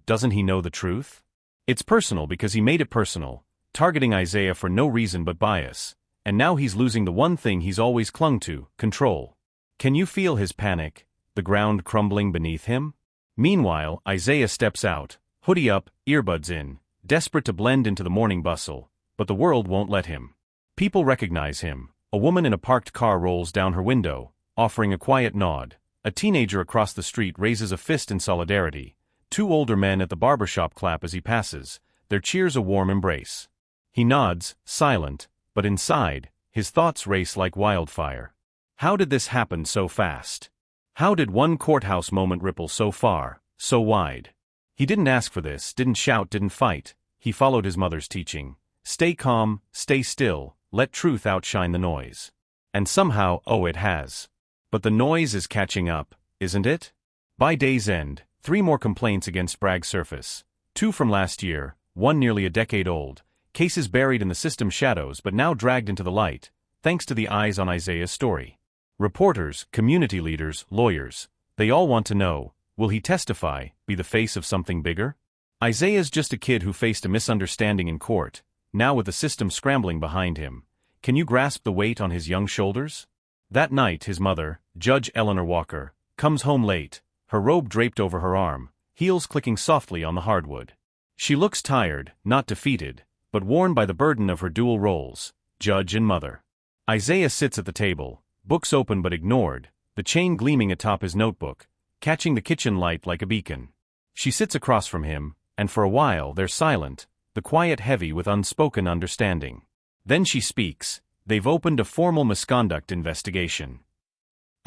doesn't he know the truth? It's personal because he made it personal, targeting Isaiah for no reason but bias. And now he's losing the one thing he's always clung to, control. Can you feel his panic, the ground crumbling beneath him? Meanwhile, Isaiah steps out, hoodie up, earbuds in, desperate to blend into the morning bustle, but the world won't let him. People recognize him. A woman in a parked car rolls down her window, offering a quiet nod. A teenager across the street raises a fist in solidarity. Two older men at the barbershop clap as he passes, their cheers a warm embrace. He nods, silent, but inside, his thoughts race like wildfire. How did this happen so fast? How did one courthouse moment ripple so far, so wide? He didn't ask for this, didn't shout, didn't fight. He followed his mother's teaching. Stay calm, stay still, let truth outshine the noise. And somehow, it has. But the noise is catching up, isn't it? By day's end, 3 more complaints against Bragg surface. 2 from last year, 1 nearly a decade old. Cases buried in the system's shadows but now dragged into the light, thanks to the eyes on Isaiah's story. Reporters, community leaders, lawyers, they all want to know, will he testify, be the face of something bigger? Isaiah's just a kid who faced a misunderstanding in court, now with the system scrambling behind him. Can you grasp the weight on his young shoulders? That night his mother, Judge Eleanor Walker, comes home late, her robe draped over her arm, heels clicking softly on the hardwood. She looks tired, not defeated, but worn by the burden of her dual roles, judge and mother. Isaiah sits at the table, books open but ignored, the chain gleaming atop his notebook, catching the kitchen light like a beacon. She sits across from him, and for a while they're silent, the quiet heavy with unspoken understanding. Then she speaks. They've opened a formal misconduct investigation.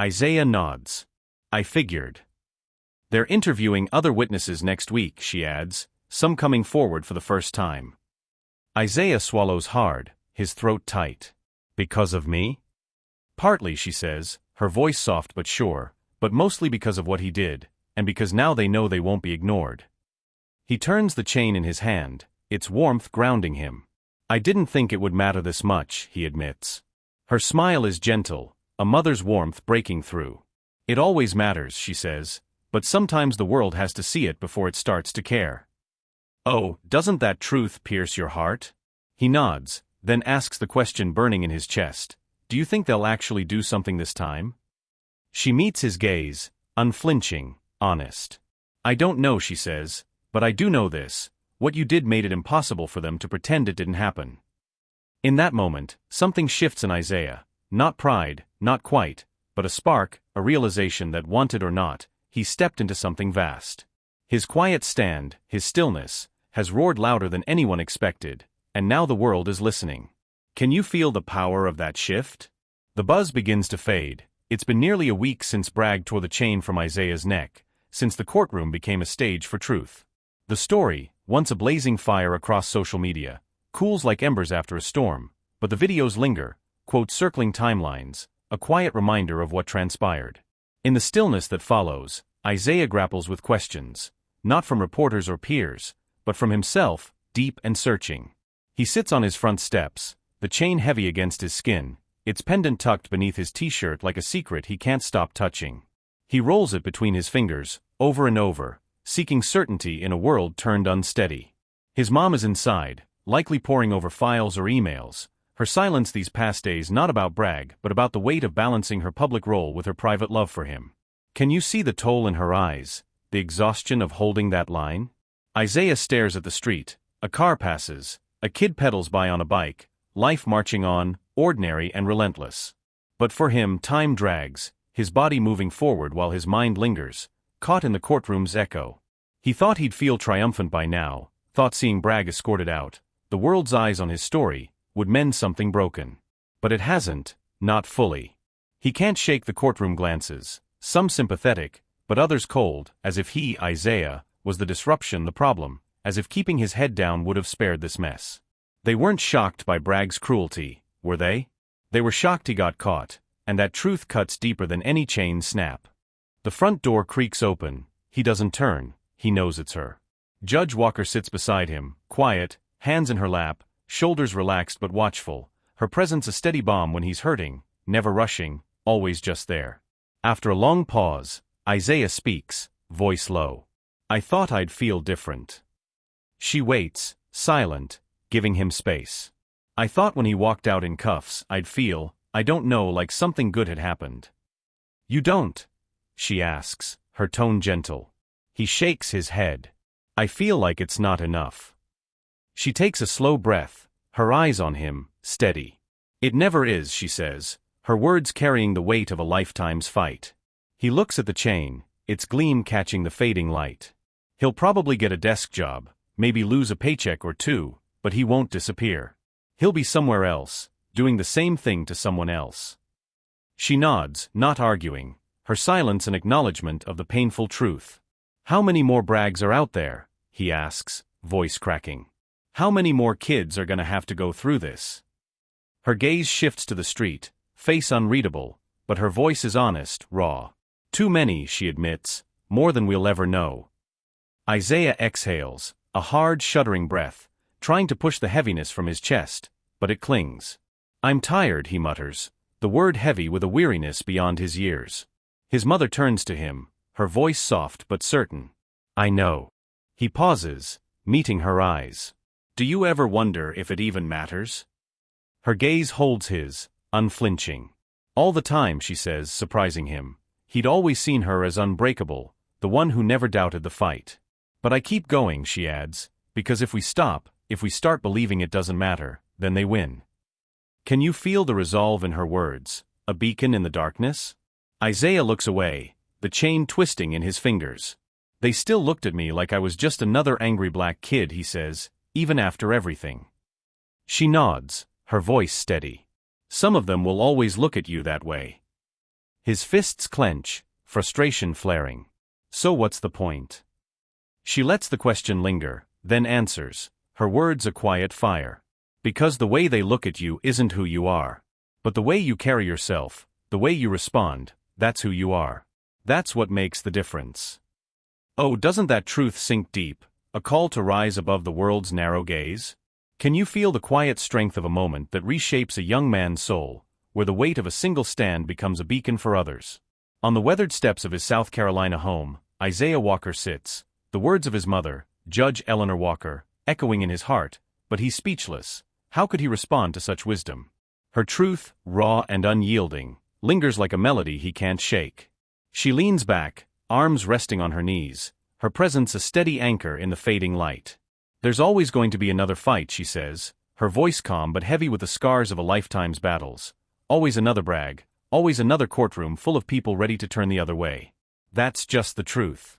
Isaiah nods. I figured. They're interviewing other witnesses next week, she adds, some coming forward for the first time. Isaiah swallows hard, his throat tight. Because of me? Partly, she says, her voice soft but sure, but mostly because of what he did, and because now they know they won't be ignored. He turns the chain in his hand, its warmth grounding him. I didn't think it would matter this much, he admits. Her smile is gentle, a mother's warmth breaking through. It always matters, she says, but sometimes the world has to see it before it starts to care. Oh, doesn't that truth pierce your heart? He nods, then asks the question burning in his chest. Do you think they'll actually do something this time? She meets his gaze, unflinching, honest. I don't know, she says, but I do know this. What you did made it impossible for them to pretend it didn't happen. In that moment, something shifts in Isaiah. Not pride, not quite, but a spark, a realization that wanted or not, he stepped into something vast. His quiet stand, his stillness, has roared louder than anyone expected, and now the world is listening. Can you feel the power of that shift? The buzz begins to fade. It's been nearly a week since Bragg tore the chain from Isaiah's neck, since the courtroom became a stage for truth. The story, once a blazing fire across social media, cools like embers after a storm, but the videos linger, circling timelines, a quiet reminder of what transpired. In the stillness that follows, Isaiah grapples with questions, not from reporters or peers, but from himself, deep and searching. He sits on his front steps, the chain heavy against his skin, its pendant tucked beneath his t-shirt like a secret he can't stop touching. He rolls it between his fingers, over and over, seeking certainty in a world turned unsteady. His mom is inside, likely poring over files or emails, her silence these past days not about Bragg but about the weight of balancing her public role with her private love for him. Can you see the toll in her eyes, the exhaustion of holding that line? Isaiah stares at the street, a car passes, a kid pedals by on a bike, life marching on, ordinary and relentless. But for him time drags, his body moving forward while his mind lingers, caught in the courtroom's echo. He thought he'd feel triumphant by now, thought seeing Bragg escorted out, the world's eyes on his story, would mend something broken. But it hasn't, not fully. He can't shake the courtroom glances, some sympathetic, but others cold, as if he, Isaiah, was the disruption, the problem, as if keeping his head down would have spared this mess. They weren't shocked by Bragg's cruelty, were they? They were shocked he got caught, and that truth cuts deeper than any chain snap. The front door creaks open, he doesn't turn, he knows it's her. Judge Walker sits beside him, quiet, hands in her lap, shoulders relaxed but watchful, her presence a steady balm when he's hurting, never rushing, always just there. After a long pause, Isaiah speaks, voice low. I thought I'd feel different. She waits, silent, giving him space. I thought when he walked out in cuffs I'd feel, I don't know, like something good had happened. You don't? She asks, her tone gentle. He shakes his head. I feel like it's not enough. She takes a slow breath, her eyes on him, steady. It never is, she says, her words carrying the weight of a lifetime's fight. He looks at the chain, its gleam catching the fading light. He'll probably get a desk job, maybe lose a paycheck or two, but he won't disappear. He'll be somewhere else, doing the same thing to someone else. She nods, not arguing, her silence an acknowledgement of the painful truth. How many more Braggs are out there? He asks, voice cracking. How many more kids are gonna have to go through this? Her gaze shifts to the street, face unreadable, but her voice is honest, raw. Too many, she admits, more than we'll ever know. Isaiah exhales, a hard, shuddering breath, trying to push the heaviness from his chest, but it clings. I'm tired, he mutters, the word heavy with a weariness beyond his years. His mother turns to him, her voice soft but certain. I know. He pauses, meeting her eyes. Do you ever wonder if it even matters? Her gaze holds his, unflinching. All the time, she says, surprising him. He'd always seen her as unbreakable, the one who never doubted the fight. But I keep going, she adds, because if we start believing it doesn't matter, then they win. Can you feel the resolve in her words, a beacon in the darkness? Isaiah looks away, the chain twisting in his fingers. They still looked at me like I was just another angry black kid, he says, even after everything. She nods, her voice steady. Some of them will always look at you that way. His fists clench, frustration flaring. So what's the point? She lets the question linger, then answers, her words a quiet fire. Because the way they look at you isn't who you are. But the way you carry yourself, the way you respond, that's who you are. That's what makes the difference. Oh, doesn't that truth sink deep, a call to rise above the world's narrow gaze? Can you feel the quiet strength of a moment that reshapes a young man's soul, where the weight of a single stand becomes a beacon for others? On the weathered steps of his South Carolina home, Isaiah Walker sits, the words of his mother, Judge Eleanor Walker, echoing in his heart, but he's speechless. How could he respond to such wisdom? Her truth, raw and unyielding, lingers like a melody he can't shake. She leans back, arms resting on her knees, her presence a steady anchor in the fading light. There's always going to be another fight, she says, her voice calm but heavy with the scars of a lifetime's battles. Always another Bragg, always another courtroom full of people ready to turn the other way. That's just the truth.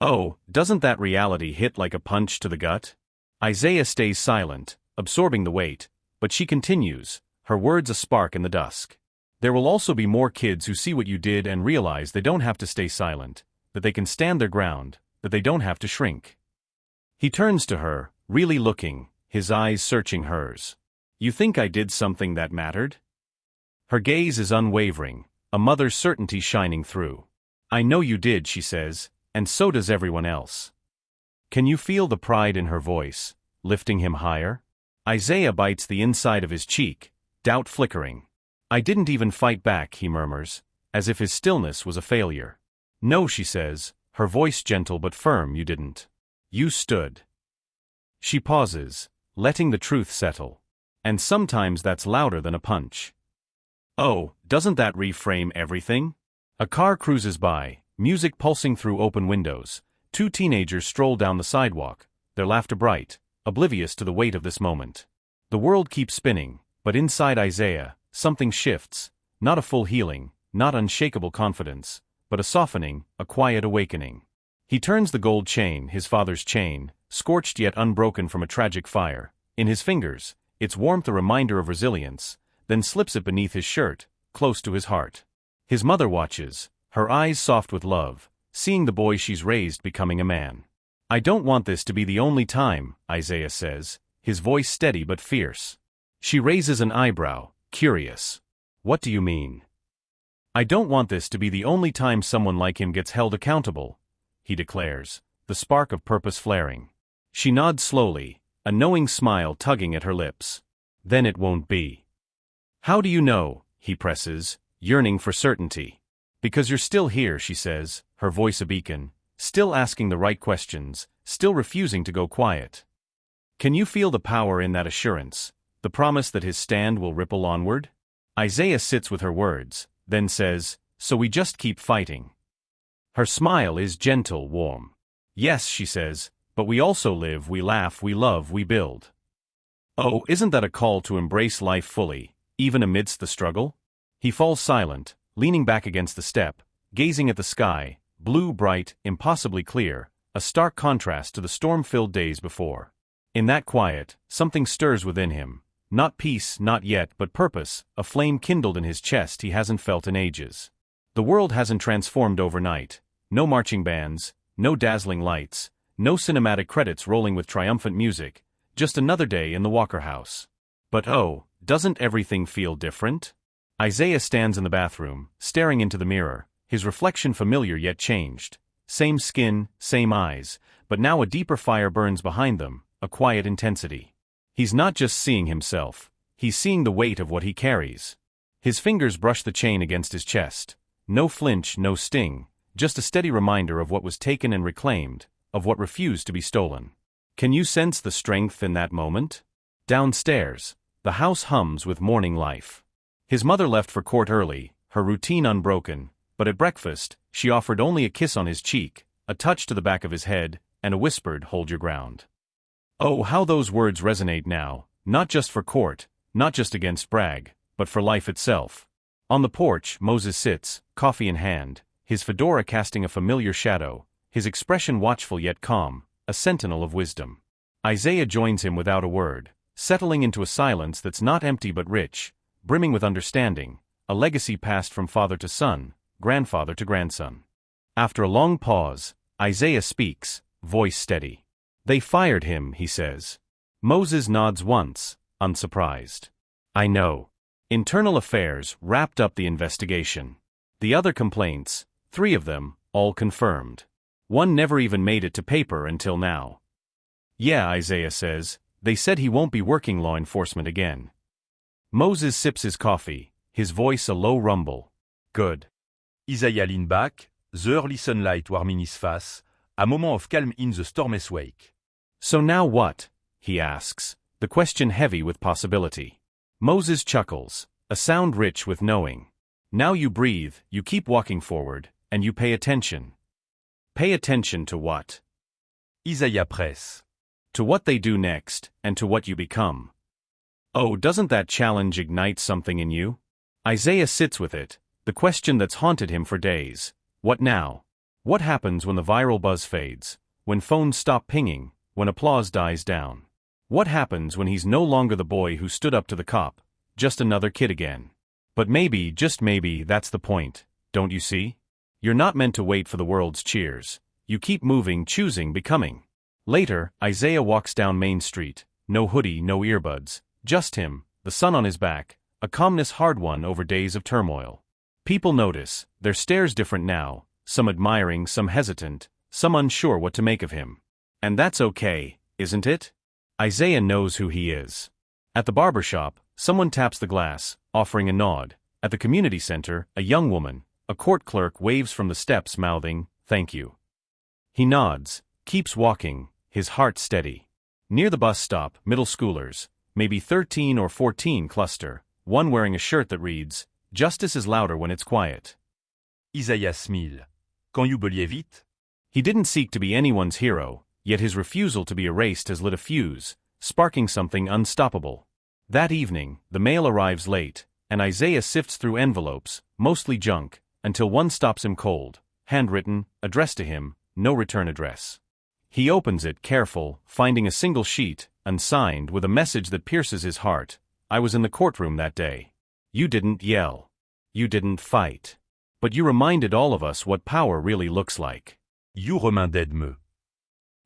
Oh, doesn't that reality hit like a punch to the gut? Isaiah stays silent, absorbing the weight, but she continues, her words a spark in the dusk. There will also be more kids who see what you did and realize they don't have to stay silent, that they can stand their ground, that they don't have to shrink. He turns to her, really looking, his eyes searching hers. You think I did something that mattered? Her gaze is unwavering, a mother's certainty shining through. I know you did, she says, and so does everyone else. Can you feel the pride in her voice, lifting him higher? Isaiah bites the inside of his cheek, doubt flickering. I didn't even fight back, he murmurs, as if his stillness was a failure. No, she says, her voice gentle but firm, you didn't. You stood. She pauses, letting the truth settle. And sometimes that's louder than a punch. Oh, doesn't that reframe everything? A car cruises by, music pulsing through open windows. Two teenagers stroll down the sidewalk, their laughter bright, oblivious to the weight of this moment. The world keeps spinning, but inside Isaiah, something shifts, not a full healing, not unshakable confidence, but a softening, a quiet awakening. He turns the gold chain, his father's chain, scorched yet unbroken from a tragic fire, in his fingers, its warmth a reminder of resilience, then slips it beneath his shirt, close to his heart. His mother watches, her eyes soft with love, seeing the boy she's raised becoming a man. I don't want this to be the only time, Isaiah says, his voice steady but fierce. She raises an eyebrow, curious. What do you mean? I don't want this to be the only time someone like him gets held accountable, he declares, the spark of purpose flaring. She nods slowly, a knowing smile tugging at her lips. Then it won't be. How do you know? He presses, yearning for certainty. Because you're still here, she says, her voice a beacon, still asking the right questions, still refusing to go quiet. Can you feel the power in that assurance, the promise that his stand will ripple onward? Isaiah sits with her words, then says, so we just keep fighting. Her smile is gentle, warm. Yes, she says, but we also live, we laugh, we love, we build. Oh, isn't that a call to embrace life fully, even amidst the struggle? He falls silent, leaning back against the step, gazing at the sky, blue, bright, impossibly clear, a stark contrast to the storm-filled days before. In that quiet, something stirs within him. Not peace, not yet, but purpose, a flame kindled in his chest he hasn't felt in ages. The world hasn't transformed overnight. No marching bands, no dazzling lights, no cinematic credits rolling with triumphant music, just another day in the Walker house. But oh, doesn't everything feel different? Isaiah stands in the bathroom, staring into the mirror, his reflection familiar yet changed. Same skin, same eyes, but now a deeper fire burns behind them, a quiet intensity. He's not just seeing himself, he's seeing the weight of what he carries. His fingers brush the chain against his chest. No flinch, no sting, just a steady reminder of what was taken and reclaimed, of what refused to be stolen. Can you sense the strength in that moment? Downstairs, the house hums with morning life. His mother left for court early, her routine unbroken, but at breakfast, she offered only a kiss on his cheek, a touch to the back of his head, and a whispered, "Hold your ground." Oh, how those words resonate now, not just for court, not just against Bragg, but for life itself. On the porch, Moses sits, coffee in hand, his fedora casting a familiar shadow, his expression watchful yet calm, a sentinel of wisdom. Isaiah joins him without a word, settling into a silence that's not empty but rich, brimming with understanding, a legacy passed from father to son, grandfather to grandson. After a long pause, Isaiah speaks, voice steady. "They fired him," he says. Moses nods once, unsurprised. "I know. Internal affairs wrapped up the investigation. The other complaints, 3 of them, all confirmed. One never even made it to paper until now." "Yeah," Isaiah says, "they said he won't be working law enforcement again." Moses sips his coffee, his voice a low rumble. "Good." Isaiah leaned back, the early sunlight warming his face, a moment of calm in the storm's wake. "So now what?" he asks, the question heavy with possibility. Moses chuckles, a sound rich with knowing. "Now you breathe, you keep walking forward, and you pay attention." "Pay attention to what?" Isaiah press. "To what they do next, and to what you become." Oh, doesn't that challenge ignite something in you? Isaiah sits with it, the question that's haunted him for days. What now? What happens when the viral buzz fades, when phones stop pinging, when applause dies down? What happens when he's no longer the boy who stood up to the cop, just another kid again? But maybe, just maybe, that's the point, don't you see? You're not meant to wait for the world's cheers. You keep moving, choosing, becoming. Later, Isaiah walks down Main Street, no hoodie, no earbuds, just him, the sun on his back, a calmness hard won over days of turmoil. People notice, their stares different now, some admiring, some hesitant, some unsure what to make of him. And that's okay, isn't it? Isaiah knows who he is. At the barber shop, someone taps the glass, offering a nod. At the community center, a young woman, a court clerk, waves from the steps mouthing, "Thank you." He nods, keeps walking, his heart steady. Near the bus stop, middle schoolers, maybe 13 or 14, cluster, one wearing a shirt that reads, "Justice is louder when it's quiet." Isaiah smile. Quand you believe it? He didn't seek to be anyone's hero, yet his refusal to be erased has lit a fuse, sparking something unstoppable. That evening, the mail arrives late, and Isaiah sifts through envelopes, mostly junk, until one stops him cold, handwritten, addressed to him, no return address. He opens it, careful, finding a single sheet, unsigned, with a message that pierces his heart. "I was in the courtroom that day. You didn't yell. You didn't fight. But you reminded all of us what power really looks like. You reminded me."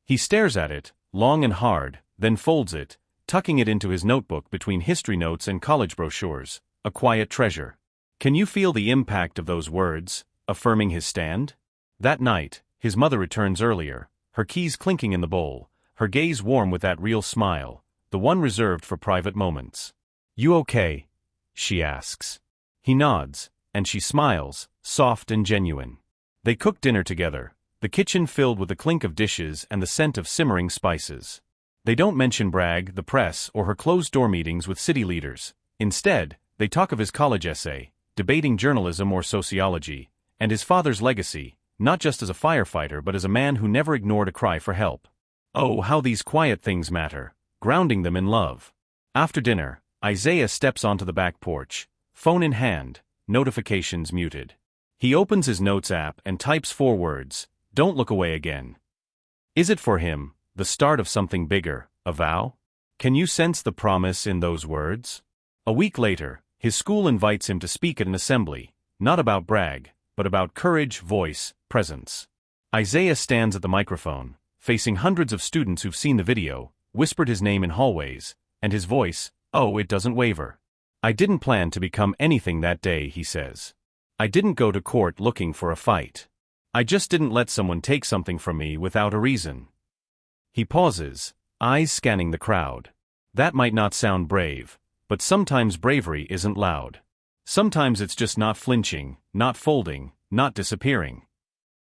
He stares at it, long and hard, then folds it, tucking it into his notebook between history notes and college brochures, a quiet treasure. Can you feel the impact of those words, affirming his stand? That night, his mother returns earlier, her keys clinking in the bowl, her gaze warm with that real smile, the one reserved for private moments. "You okay?" she asks. He nods, and she smiles, soft and genuine. They cook dinner together, the kitchen filled with the clink of dishes and the scent of simmering spices. They don't mention Bragg, the press, or her closed-door meetings with city leaders. Instead, they talk of his college essay, debating journalism or sociology, and his father's legacy, not just as a firefighter but as a man who never ignored a cry for help. Oh, how these quiet things matter, grounding them in love. After dinner, Isaiah steps onto the back porch, phone in hand, notifications muted. He opens his notes app and types 4 words, "Don't look away again." Is it for him, the start of something bigger, a vow? Can you sense the promise in those words? A week later, his school invites him to speak at an assembly, not about brag, but about courage, voice, presence. Isaiah stands at the microphone, facing hundreds of students who've seen the video, whispered his name in hallways, and his voice, oh, it doesn't waver. "I didn't plan to become anything that day," he says. "I didn't go to court looking for a fight. I just didn't let someone take something from me without a reason." He pauses, eyes scanning the crowd. That might not sound brave, but sometimes bravery isn't loud. Sometimes it's just not flinching, not folding, not disappearing.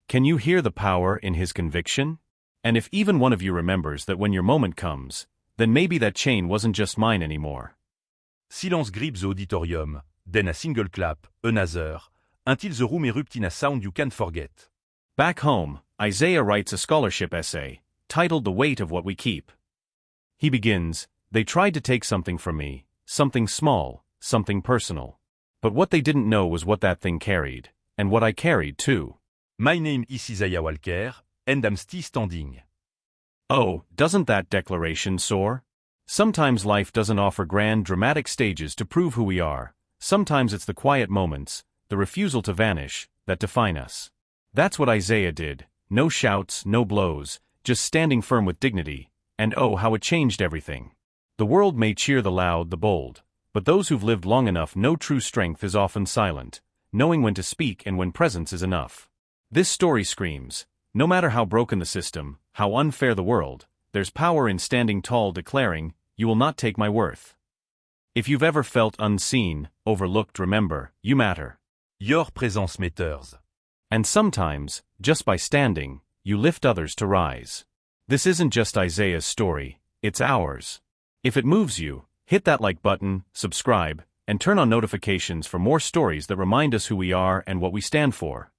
Can you hear the power in his conviction? And if even one of you remembers that when your moment comes, then maybe that chain wasn't just mine anymore. Silence grips the auditorium, then a single clap, another, until the room erupts in a sound you can't forget. Back home, Isaiah writes a scholarship essay, titled "The Weight of What We Keep." He begins, "They tried to take something from me, something small, something personal. But what they didn't know was what that thing carried, and what I carried too. My name is Isaiah Walker, and I'm still standing." Oh, doesn't that declaration soar? Sometimes life doesn't offer grand, dramatic stages to prove who we are. Sometimes it's the quiet moments, the refusal to vanish, that define us. That's what Isaiah did. No shouts, no blows, just standing firm with dignity, and oh, how it changed everything. The world may cheer the loud, the bold, but those who've lived long enough know true strength is often silent, knowing when to speak and when presence is enough. This story screams, no matter how broken the system, how unfair the world, there's power in standing tall, declaring, "You will not take my worth." If you've ever felt unseen, overlooked, remember, you matter. Your présence matters. And sometimes, just by standing, you lift others to rise. This isn't just Isaiah's story, it's ours. If it moves you, hit that like button, subscribe, and turn on notifications for more stories that remind us who we are and what we stand for.